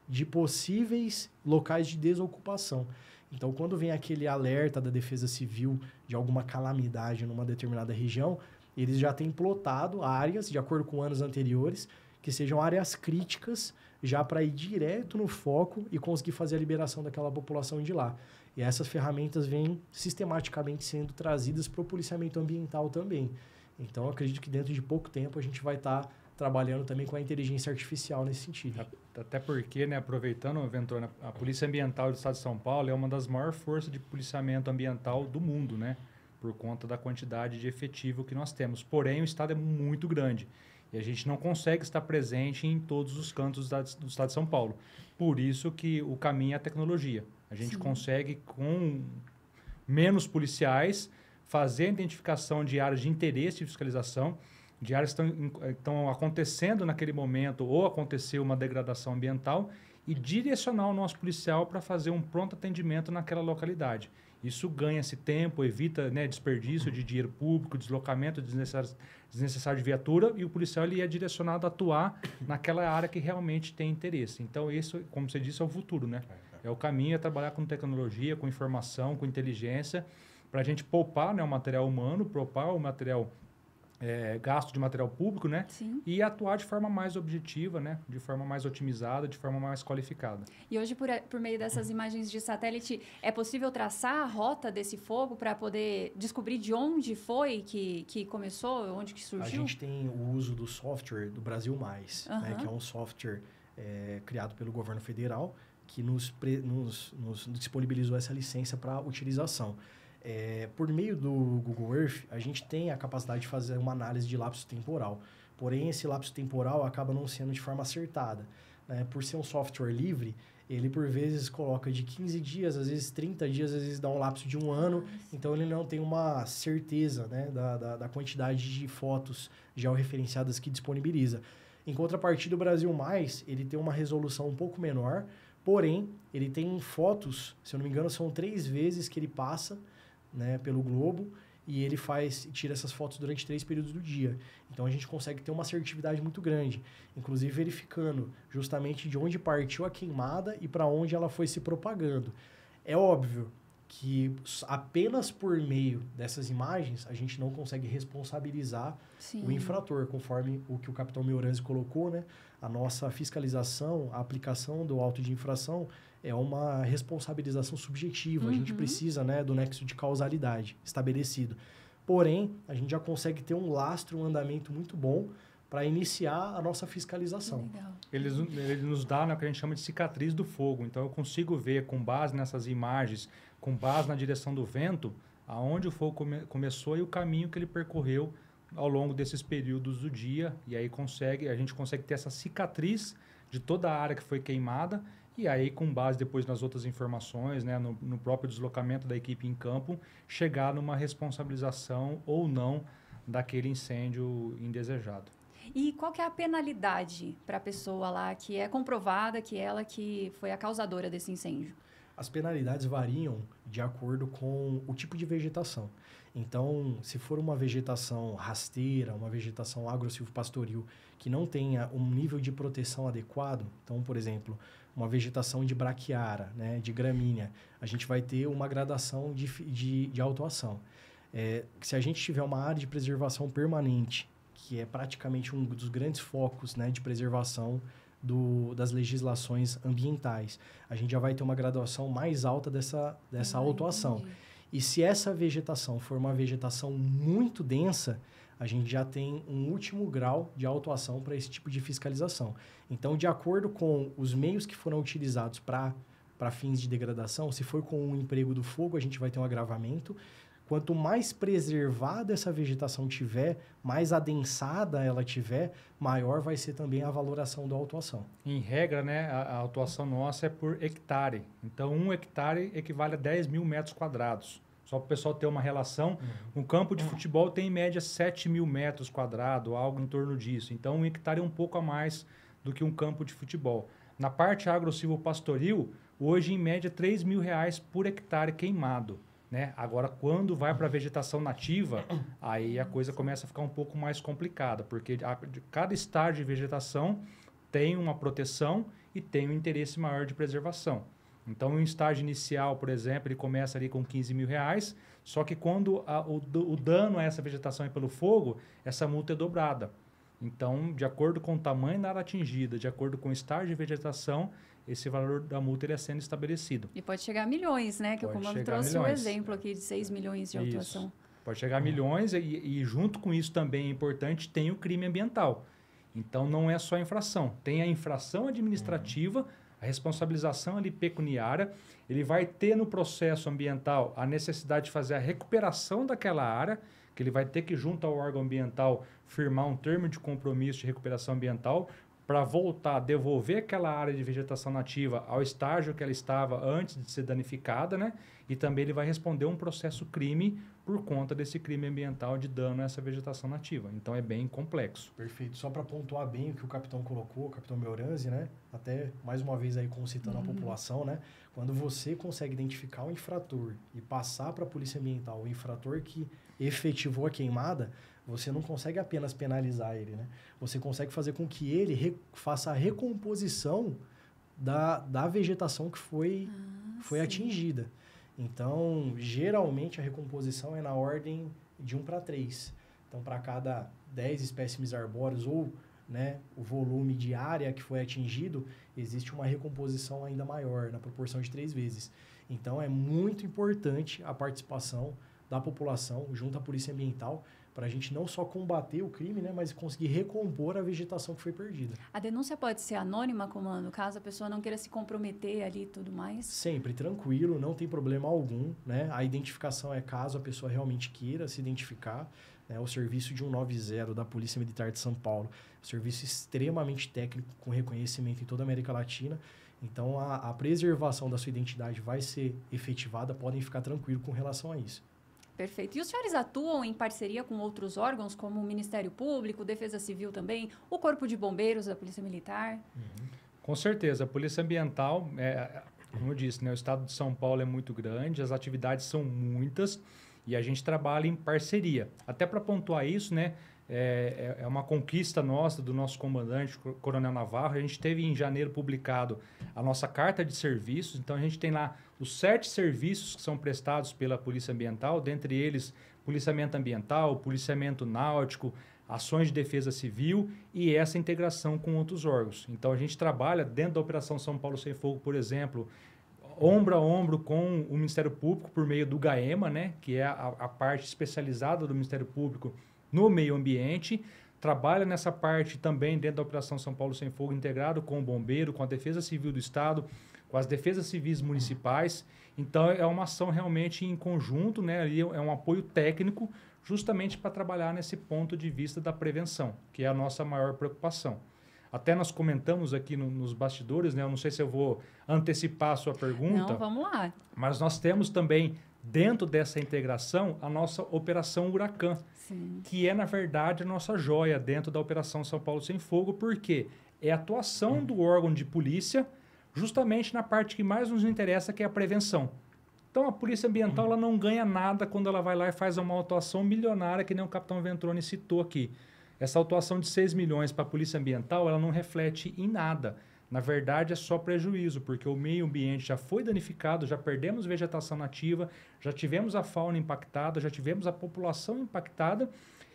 [SPEAKER 3] de possíveis locais de desocupação. Então, quando vem aquele alerta da Defesa Civil de alguma calamidade numa determinada região, eles já têm plotado áreas, de acordo com anos anteriores, que sejam áreas críticas, já para ir direto no foco e conseguir fazer a liberação daquela população de lá. E essas ferramentas vêm sistematicamente sendo trazidas para o policiamento ambiental também. Então, eu acredito que dentro de pouco tempo a gente vai estar trabalhando também com a inteligência artificial nesse sentido.
[SPEAKER 2] Até porque, né, aproveitando, Ventura, a Polícia Ambiental do Estado de São Paulo é uma das maiores forças de policiamento ambiental do mundo, né? Por conta da quantidade de efetivo que nós temos. Porém, o Estado é muito grande e a gente não consegue estar presente em todos os cantos do Estado de São Paulo. Por isso que o caminho é a tecnologia. A gente consegue, com menos policiais, fazer a identificação de áreas de interesse de fiscalização, de áreas que estão acontecendo naquele momento ou aconteceu uma degradação ambiental e direcionar o nosso policial para fazer um pronto atendimento naquela localidade. Isso ganha-se tempo, evita, né, desperdício de dinheiro público, deslocamento desnecessário de viatura, e o policial ele é direcionado a atuar naquela área que realmente tem interesse. Então, isso, como você disse, é o futuro, né? É o caminho, é trabalhar com tecnologia, com informação, com inteligência, para a gente poupar, né, o material humano, poupar o material gasto de material público, né?
[SPEAKER 1] Sim.
[SPEAKER 2] E atuar de forma mais objetiva, né? De forma mais otimizada, de forma mais qualificada.
[SPEAKER 1] E hoje, por meio dessas imagens de satélite, é possível traçar a rota desse fogo para poder descobrir de onde foi que começou, onde que surgiu?
[SPEAKER 3] A gente tem o uso do software do Brasil Mais, né? Que é um software criado pelo governo federal que nos disponibilizou essa licença para utilização. Por meio do Google Earth, a gente tem a capacidade de fazer uma análise de lapso temporal. Porém, esse lapso temporal acaba não sendo de forma acertada, né? Por ser um software livre, ele por vezes coloca de 15 dias, às vezes 30 dias, às vezes dá um lapso de um ano. Então, ele não tem uma certeza, né, da quantidade de fotos georreferenciadas que disponibiliza. Em contrapartida, o Brasil Mais, ele tem uma resolução um pouco menor, porém, ele tem fotos, se eu não me engano, são 3 vezes que ele passa, né, pelo globo, e ele tira essas fotos durante 3 períodos do dia. Então, a gente consegue ter uma assertividade muito grande, inclusive verificando justamente de onde partiu a queimada e para onde ela foi se propagando. É óbvio que apenas por meio dessas imagens a gente não consegue responsabilizar o infrator, conforme o que o capitão Mioranzi colocou, né? A nossa fiscalização, a aplicação do auto de infração é uma responsabilização subjetiva. A gente precisa, né, do nexo de causalidade estabelecido. Porém, a gente já consegue ter um lastro, um andamento muito bom para iniciar a nossa fiscalização.
[SPEAKER 2] Ele nos dá, né, o que a gente chama de cicatriz do fogo. Então, eu consigo ver, com base nessas imagens, com base na direção do vento, aonde o fogo começou e o caminho que ele percorreu ao longo desses períodos do dia. E aí a gente consegue ter essa cicatriz de toda a área que foi queimada. E aí, com base depois nas outras informações, né, no próprio deslocamento da equipe em campo, chegar numa responsabilização ou não daquele incêndio indesejado.
[SPEAKER 1] E qual que é a penalidade para a pessoa lá que é comprovada que ela que foi a causadora desse incêndio?
[SPEAKER 3] As penalidades variam de acordo com o tipo de vegetação. Então, se for uma vegetação rasteira, uma vegetação agro-silvopastoril que não tenha um nível de proteção adequado, então, por exemplo, uma vegetação de braquiara, né, de gramínea, a gente vai ter uma gradação de autuação. Se a gente tiver uma área de preservação permanente, que é praticamente um dos grandes focos, né, de preservação das legislações ambientais, a gente já vai ter uma graduação mais alta dessa autuação. E se essa vegetação for uma vegetação muito densa, a gente já tem um último grau de autuação para esse tipo de fiscalização. Então, de acordo com os meios que foram utilizados para fins de degradação, se for com o emprego do fogo, a gente vai ter um agravamento. Quanto mais preservada essa vegetação tiver, mais adensada ela tiver, maior vai ser também a valoração da autuação.
[SPEAKER 2] Em regra, né, a autuação nossa é por hectare. Então, 1 hectare equivale a 10 mil metros quadrados. Só para o pessoal ter uma relação, um campo de futebol tem em média 7 mil metros quadrados, algo em torno disso. Então, 1 hectare é um pouco a mais do que um campo de futebol. Na parte agro-silvopastoril, hoje, em média, R$3 mil por hectare queimado. Né? Agora, quando vai para a vegetação nativa, aí a coisa começa a ficar um pouco mais complicada, porque cada estágio de vegetação tem uma proteção e tem um interesse maior de preservação. Então, um estágio inicial, por exemplo, ele começa ali com R$15.000, só que quando o dano a essa vegetação é pelo fogo, essa multa é dobrada. Então, de acordo com o tamanho da área atingida, de acordo com o estágio de vegetação, esse valor da multa ele é sendo estabelecido.
[SPEAKER 1] E pode chegar a milhões, né? Que o comando trouxe o exemplo aqui de 6 milhões de autuação.
[SPEAKER 2] Isso. Pode chegar a milhões e junto com isso também é importante, tem o crime ambiental. Então, não é só a infração. Tem a infração administrativa, a responsabilização ali pecuniária. Ele vai ter no processo ambiental a necessidade de fazer a recuperação daquela área, que ele vai ter que, junto ao órgão ambiental, firmar um termo de compromisso de recuperação ambiental para voltar, devolver aquela área de vegetação nativa ao estágio que ela estava antes de ser danificada, né? E também ele vai responder um processo crime por conta desse crime ambiental de dano a essa vegetação nativa. Então, é bem complexo.
[SPEAKER 3] Perfeito. Só para pontuar bem o que o capitão colocou, o capitão Meoranzi, né? Até, mais uma vez, aí concitando a população, né? Quando você consegue identificar o infrator e passar para a polícia ambiental o infrator que efetivou a queimada, você não consegue apenas penalizar ele, né? Você consegue fazer com que ele faça a recomposição da vegetação que foi atingida. Então, geralmente, a recomposição é na ordem de 1:3. Então, para cada 10 espécimes arbóreos ou, né, o volume de área que foi atingido, existe uma recomposição ainda maior, na proporção de 3 vezes. Então, é muito importante a participação da população junto à Polícia Ambiental para a gente não só combater o crime, né, mas conseguir recompor a vegetação que foi perdida.
[SPEAKER 1] A denúncia pode ser anônima, comando, caso a pessoa não queira se comprometer ali e tudo mais?
[SPEAKER 3] Sempre, tranquilo, não tem problema algum, né? A identificação é caso a pessoa realmente queira se identificar, né? O serviço de 190 da Polícia Militar de São Paulo, serviço extremamente técnico, com reconhecimento em toda a América Latina. Então, a preservação da sua identidade vai ser efetivada, podem ficar tranquilos com relação a isso.
[SPEAKER 1] Perfeito. E os senhores atuam em parceria com outros órgãos, como o Ministério Público, Defesa Civil também, o Corpo de Bombeiros da Polícia Militar?
[SPEAKER 2] Com certeza. A Polícia Ambiental, como eu disse, né, o estado de São Paulo é muito grande, as atividades são muitas e a gente trabalha em parceria. Até para pontuar isso, né, é uma conquista nossa, do nosso comandante, Coronel Navarro. A gente teve em janeiro publicado a nossa carta de serviços. Então, a gente tem lá os 7 serviços que são prestados pela Polícia Ambiental, dentre eles policiamento ambiental, policiamento náutico, ações de defesa civil e essa integração com outros órgãos. Então, a gente trabalha dentro da Operação São Paulo Sem Fogo, por exemplo, ombro a ombro com o Ministério Público por meio do GAEMA, né, que é a parte especializada do Ministério Público no meio ambiente, trabalha nessa parte também dentro da Operação São Paulo Sem Fogo, integrado com o Bombeiro, com a Defesa Civil do Estado, com as defesas civis municipais. Então, é uma ação realmente em conjunto, né? Ali é um apoio técnico justamente para trabalhar nesse ponto de vista da prevenção, que é a nossa maior preocupação. Até nós comentamos aqui nos bastidores, né? Eu não sei se eu vou antecipar a sua pergunta.
[SPEAKER 1] Não, vamos lá.
[SPEAKER 2] Mas nós temos também, dentro dessa integração, a nossa Operação Huracan, que é, na verdade, a nossa joia dentro da Operação São Paulo Sem Fogo, porque é a atuação do órgão de polícia justamente na parte que mais nos interessa, que é a prevenção. Então, a Polícia Ambiental ela não ganha nada quando ela vai lá e faz uma autuação milionária, que nem o capitão Ventrone citou aqui. Essa autuação de 6 milhões para a Polícia Ambiental, ela não reflete em nada. Na verdade, é só prejuízo, porque o meio ambiente já foi danificado, já perdemos vegetação nativa, já tivemos a fauna impactada, já tivemos a população impactada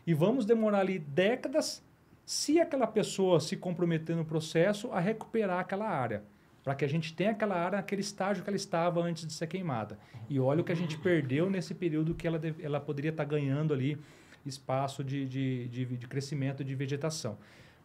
[SPEAKER 2] e vamos demorar ali décadas, se aquela pessoa se comprometer no processo, a recuperar aquela área, para que a gente tenha aquela área naquele estágio que ela estava antes de ser queimada. E olha o que a gente perdeu nesse período que ela poderia estar ganhando ali espaço de crescimento de vegetação.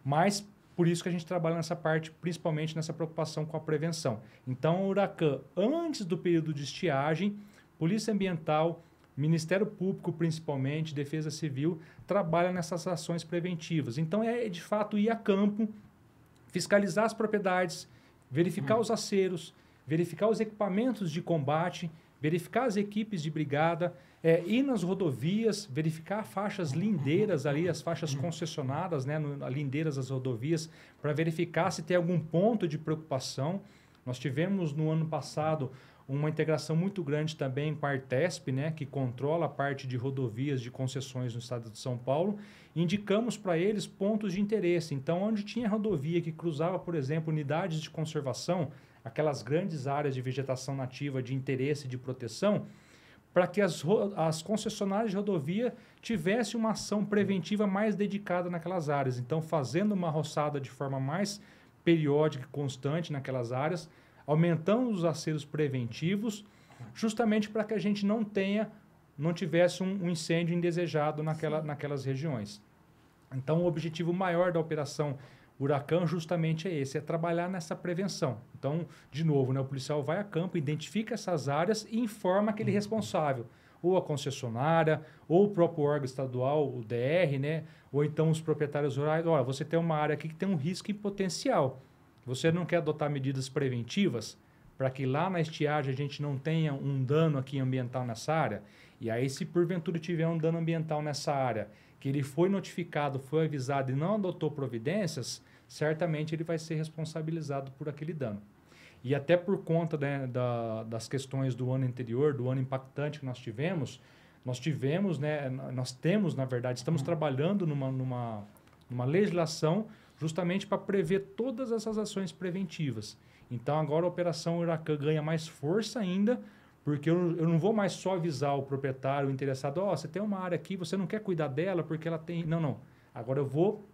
[SPEAKER 2] Mas por isso que a gente trabalha nessa parte, principalmente nessa preocupação com a prevenção. Então, o Huracan, antes do período de estiagem, Polícia Ambiental, Ministério Público, principalmente, Defesa Civil, trabalha nessas ações preventivas. Então, é de fato ir a campo, fiscalizar as propriedades, verificar os aceros, verificar os equipamentos de combate, verificar as equipes de brigada, ir nas rodovias, verificar faixas lindeiras ali, as faixas concessionadas, né, lindeiras das rodovias, para verificar se tem algum ponto de preocupação. Nós tivemos no ano passado uma integração muito grande também com a Artesp, né, que controla a parte de rodovias de concessões no estado de São Paulo. Indicamos para eles pontos de interesse. Então, onde tinha rodovia que cruzava, por exemplo, unidades de conservação, aquelas grandes áreas de vegetação nativa de interesse de proteção, para que as concessionárias de rodovia tivessem uma ação preventiva mais dedicada naquelas áreas. Então, fazendo uma roçada de forma mais periódica e constante naquelas áreas, aumentando os aceros preventivos, justamente para que a gente não tivesse um incêndio indesejado naquelas regiões. Então, o objetivo maior da Operação Huracão justamente é esse, é trabalhar nessa prevenção. Então, de novo, né, o policial vai a campo, identifica essas áreas e informa aquele responsável, ou a concessionária, ou o próprio órgão estadual, o DR, né, ou então os proprietários rurais. Olha, você tem uma área aqui que tem um risco em potencial. Você não quer adotar medidas preventivas para que lá na estiagem a gente não tenha um dano aqui ambiental nessa área? E aí, se porventura tiver um dano ambiental nessa área, que ele foi notificado, foi avisado e não adotou providências, certamente ele vai ser responsabilizado por aquele dano. E até por conta, né, das questões do ano anterior, do ano impactante que nós temos, né, nós temos, na verdade, estamos trabalhando numa legislação justamente para prever todas essas ações preventivas. Então, agora a Operação Huracão ganha mais força ainda, porque eu não vou mais só avisar o proprietário, o interessado, você tem uma área aqui, você não quer cuidar dela porque ela tem... Não. Agora eu vou,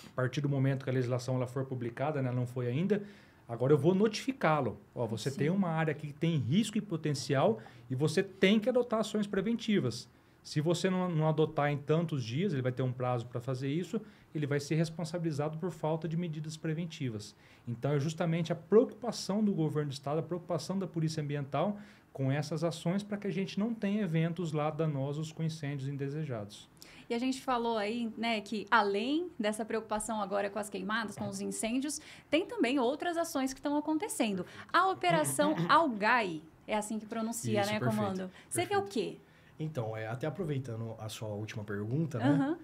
[SPEAKER 2] a partir do momento que a legislação ela for publicada, né, não foi ainda, agora eu vou notificá-lo. Você tem uma área aqui que tem risco e potencial e você tem que adotar ações preventivas. Se você não adotar em tantos dias, ele vai ter um prazo para fazer isso, ele vai ser responsabilizado por falta de medidas preventivas. Então, é justamente a preocupação do governo do estado, a preocupação da Polícia Ambiental com essas ações para que a gente não tenha eventos lá danosos com incêndios indesejados.
[SPEAKER 1] E a gente falou aí, né, que além dessa preocupação agora com as queimadas, com os incêndios, tem também outras ações que estão acontecendo. A Operação Algai, é assim que pronuncia, isso, né, perfeito, comando? Seria o quê?
[SPEAKER 3] Então, até aproveitando a sua última pergunta, né,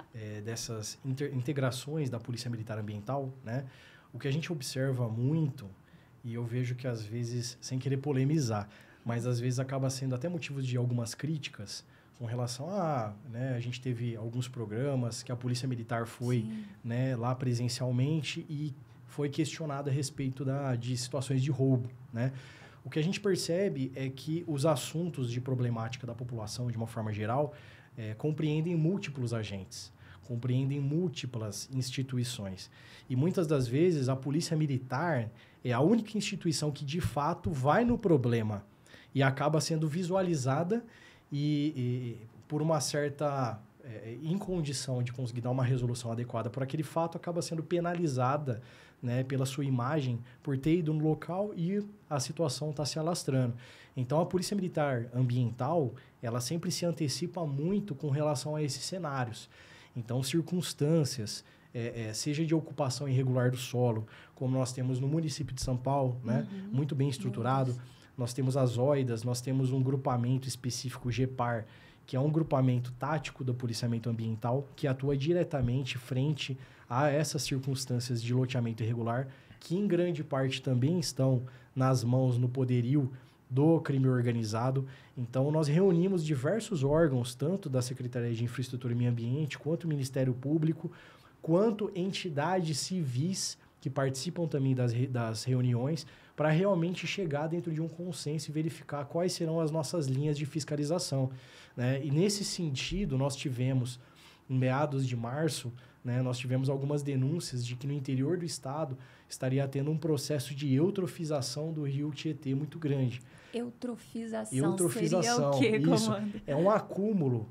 [SPEAKER 3] dessas integrações da Polícia Militar Ambiental, né, o que a gente observa muito, e eu vejo que às vezes, sem querer polemizar, mas às vezes acaba sendo até motivo de algumas críticas com relação a... né, a gente teve alguns programas que a Polícia Militar foi, né, lá presencialmente e foi questionado a respeito de situações de roubo, né? O que a gente percebe é que os assuntos de problemática da população, de uma forma geral, compreendem múltiplos agentes, compreendem múltiplas instituições. E muitas das vezes a Polícia Militar é a única instituição que, de fato, vai no problema e acaba sendo visualizada e por uma certa incondição de conseguir dar uma resolução adequada por aquele fato, acaba sendo penalizada, né, pela sua imagem, por ter ido no local e a situação está se alastrando. Então, a Polícia Militar Ambiental, ela sempre se antecipa muito com relação a esses cenários. Então, circunstâncias, seja de ocupação irregular do solo, como nós temos no município de São Paulo, né, muito bem estruturado. Nós temos as OIDAS, nós temos um grupamento específico, GEPAR, que é um grupamento tático do policiamento ambiental, que atua diretamente frente a essas circunstâncias de loteamento irregular, que em grande parte também estão nas mãos, no poderio do crime organizado. Então, nós reunimos diversos órgãos, tanto da Secretaria de Infraestrutura e Meio Ambiente, quanto o Ministério Público, quanto entidades civis que participam também das reuniões, para realmente chegar dentro de um consenso e verificar quais serão as nossas linhas de fiscalização, né? E nesse sentido, nós tivemos, em meados de março, né, nós tivemos algumas denúncias de que no interior do estado estaria tendo um processo de eutrofização do rio Tietê muito grande.
[SPEAKER 1] Eutrofização seria o quê, comando?
[SPEAKER 3] É um acúmulo,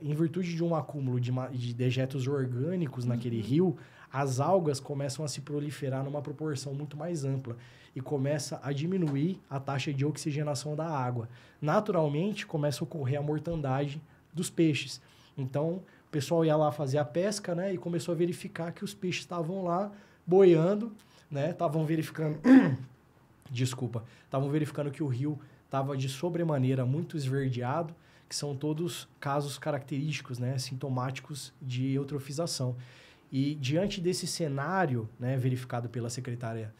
[SPEAKER 3] em virtude de um acúmulo de dejetos orgânicos naquele rio, as algas começam a se proliferar numa proporção muito mais ampla e começa a diminuir a taxa de oxigenação da água. Naturalmente, começa a ocorrer a mortandade dos peixes. Então, o pessoal ia lá fazer a pesca, né, e começou a verificar que os peixes estavam lá boiando, né, estavam verificando... estavam verificando que o rio estava de sobremaneira muito esverdeado, que são todos casos característicos, né, sintomáticos de eutrofização. E diante desse cenário, né, verificado pela secretária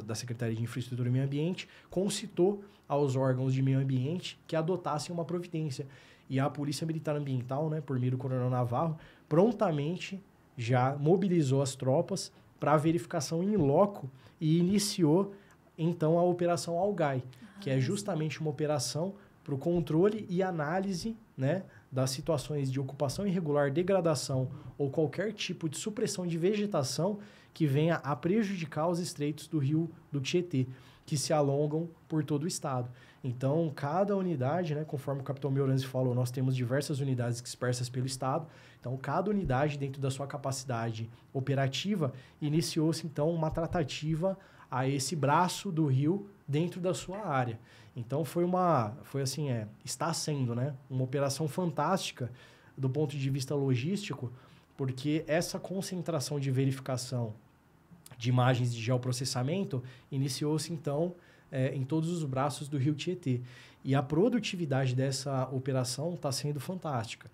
[SPEAKER 3] da Secretaria de Infraestrutura e Meio Ambiente, concitou aos órgãos de meio ambiente que adotassem uma providência. E a Polícia Militar Ambiental, né, por meio do Coronel Navarro, prontamente já mobilizou as tropas para a verificação in loco e iniciou então a Operação Algai, que é justamente uma operação para o controle e análise, né, das situações de ocupação irregular, degradação ou qualquer tipo de supressão de vegetação que venha a prejudicar os estreitos do rio do Tietê, que se alongam por todo o estado. Então, cada unidade, né, conforme o capitão Mioranzi falou, nós temos diversas unidades dispersas pelo estado. Então, cada unidade, dentro da sua capacidade operativa, iniciou-se, então, uma tratativa a esse braço do rio dentro da sua área. Então, está sendo, né, uma operação fantástica do ponto de vista logístico, porque essa concentração de verificação de imagens de geoprocessamento iniciou-se, então, em todos os braços do rio Tietê. E a produtividade dessa operação está sendo fantástica.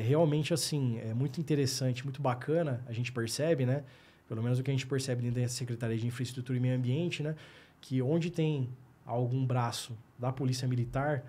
[SPEAKER 3] Realmente, assim, é muito interessante, muito bacana, a gente percebe, né? Pelo menos o que a gente percebe dentro da Secretaria de Infraestrutura e Meio Ambiente, né? Que onde tem algum braço da Polícia Militar,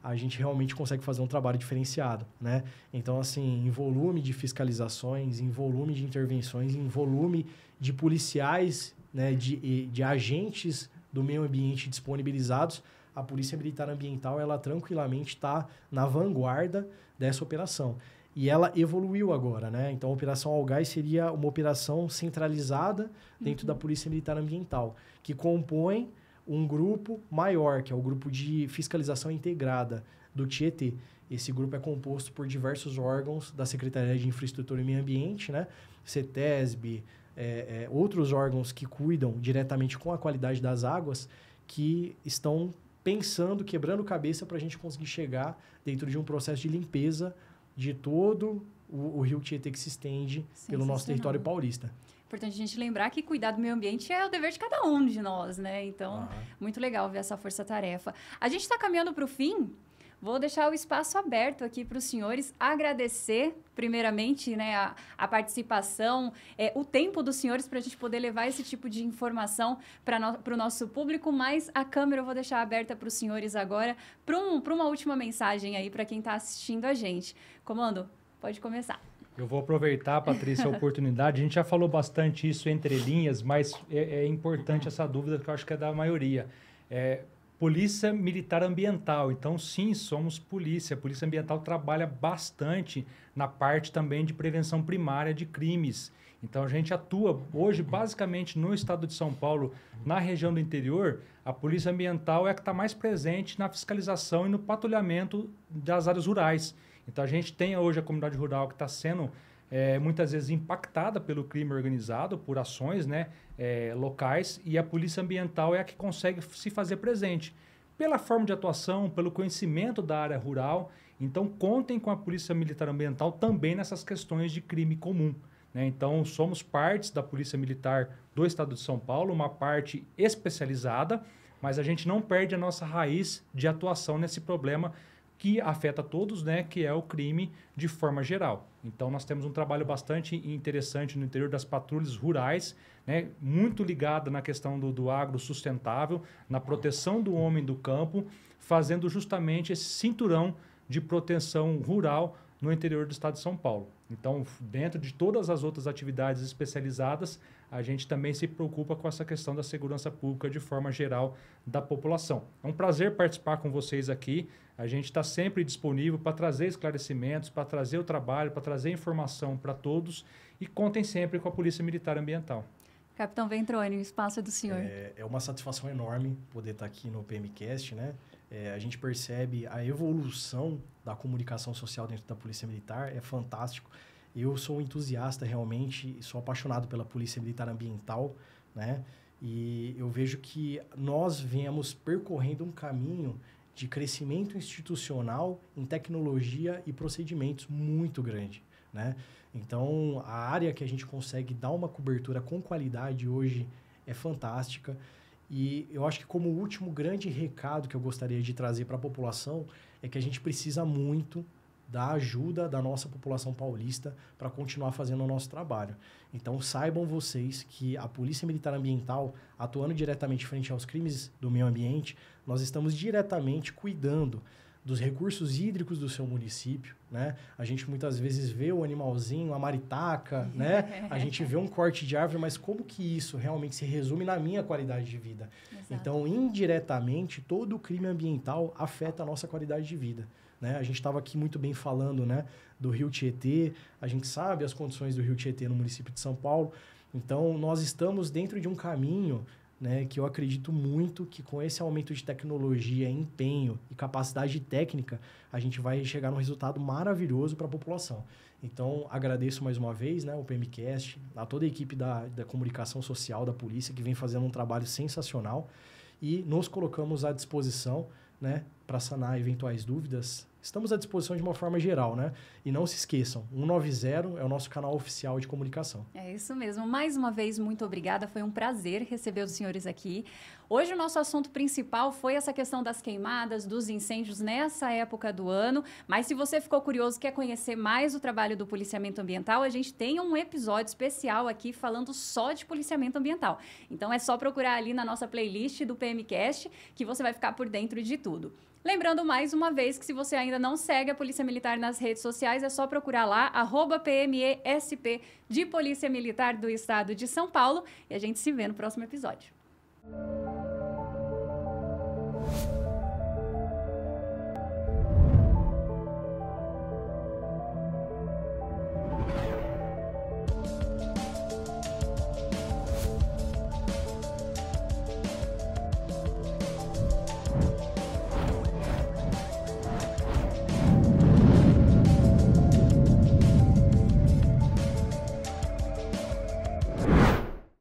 [SPEAKER 3] a gente realmente consegue fazer um trabalho diferenciado, né? Então, assim, em volume de fiscalizações, em volume de intervenções, em volume de policiais, né, de agentes do meio ambiente disponibilizados, a Polícia Militar Ambiental, ela tranquilamente está na vanguarda dessa operação. E ela evoluiu agora, né? Então, a Operação Algai seria uma operação centralizada dentro da Polícia Militar Ambiental, que compõe um grupo maior, que é o grupo de fiscalização integrada do Tietê. Esse grupo é composto por diversos órgãos da Secretaria de Infraestrutura e Meio Ambiente, né? CETESB, outros órgãos que cuidam diretamente com a qualidade das águas, que estão pensando, quebrando cabeça para a gente conseguir chegar dentro de um processo de limpeza de todo o rio Tietê que se estende pelo nosso território paulista.
[SPEAKER 1] Importante a gente lembrar que cuidar do meio ambiente é o dever de cada um de nós, né? Então, muito legal ver essa força-tarefa. A gente está caminhando para o fim. Vou deixar o espaço aberto aqui para os senhores agradecer, primeiramente, né, a participação, o tempo dos senhores para a gente poder levar esse tipo de informação para o nosso público, mas a câmera eu vou deixar aberta para os senhores agora, para uma última mensagem aí para quem está assistindo a gente. Comando, pode começar.
[SPEAKER 2] Eu vou aproveitar, Patrícia, a oportunidade. A gente já falou bastante isso entre linhas, mas é importante essa dúvida que eu acho que é da maioria. Polícia Militar Ambiental. Então, sim, somos polícia. A Polícia Ambiental trabalha bastante na parte também de prevenção primária de crimes. Então, a gente atua hoje, basicamente, no estado de São Paulo, na região do interior. A Polícia Ambiental é a que está mais presente na fiscalização e no patrulhamento das áreas rurais. Então, a gente tem hoje a comunidade rural que está sendo muitas vezes impactada pelo crime organizado, por ações, né, locais, e a Polícia Ambiental é a que consegue se fazer presente pela forma de atuação, pelo conhecimento da área rural. Então, contem com a Polícia Militar Ambiental também nessas questões de crime comum, né? Então, somos partes da Polícia Militar do Estado de São Paulo, uma parte especializada, mas a gente não perde a nossa raiz de atuação nesse problema que afeta todos, né, que é o crime de forma geral. Então, nós temos um trabalho bastante interessante no interior das patrulhas rurais, né, muito ligado na questão do agro sustentável, na proteção do homem do campo, fazendo justamente esse cinturão de proteção rural no interior do estado de São Paulo. Então, dentro de todas as outras atividades especializadas, a gente também se preocupa com essa questão da segurança pública de forma geral da população. É um prazer participar com vocês aqui. A gente está sempre disponível para trazer esclarecimentos, para trazer o trabalho, para trazer informação para todos, e contem sempre com a Polícia Militar Ambiental.
[SPEAKER 1] Capitão Ventroni, o espaço é do senhor.
[SPEAKER 3] É uma satisfação enorme poder estar aqui no PMcast, né? A gente percebe a evolução da comunicação social dentro da Polícia Militar, é fantástico. Eu sou um entusiasta realmente, sou apaixonado pela Polícia Militar Ambiental, né? E eu vejo que nós viemos percorrendo um caminho de crescimento institucional em tecnologia e procedimentos muito grande, né? Então, a área que a gente consegue dar uma cobertura com qualidade hoje é fantástica. E eu acho que como último grande recado que eu gostaria de trazer para a população é que a gente precisa muito da ajuda da nossa população paulista para continuar fazendo o nosso trabalho. Então, saibam vocês que a Polícia Militar Ambiental, atuando diretamente frente aos crimes do meio ambiente, nós estamos diretamente cuidando dos recursos hídricos do seu município, né? A gente muitas vezes vê o animalzinho, a maritaca, né? A gente vê um corte de árvore, mas como que isso realmente se resume na minha qualidade de vida? Exato. Então, indiretamente, todo o crime ambiental afeta a nossa qualidade de vida, né? A gente estava aqui muito bem falando, né, do Rio Tietê, a gente sabe as condições do Rio Tietê no município de São Paulo, então nós estamos dentro de um caminho, né, que eu acredito muito que com esse aumento de tecnologia, empenho e capacidade técnica, a gente vai chegar num resultado maravilhoso para a população. Então, agradeço mais uma vez, né, o PMcast, a toda a equipe da comunicação social da polícia, que vem fazendo um trabalho sensacional, e nos colocamos à disposição, né, para sanar eventuais dúvidas. Estamos à disposição de uma forma geral, né? E não se esqueçam, 190 é o nosso canal oficial de comunicação.
[SPEAKER 1] É isso mesmo. Mais uma vez, muito obrigada. Foi um prazer receber os senhores aqui. Hoje o nosso assunto principal foi essa questão das queimadas, dos incêndios nessa época do ano. Mas se você ficou curioso, quer conhecer mais o trabalho do policiamento ambiental, a gente tem um episódio especial aqui falando só de policiamento ambiental. Então é só procurar ali na nossa playlist do PMcast que você vai ficar por dentro de tudo. Lembrando mais uma vez que se você ainda não segue a Polícia Militar nas redes sociais, é só procurar lá, @PMESP de Polícia Militar do Estado de São Paulo. E a gente se vê no próximo episódio.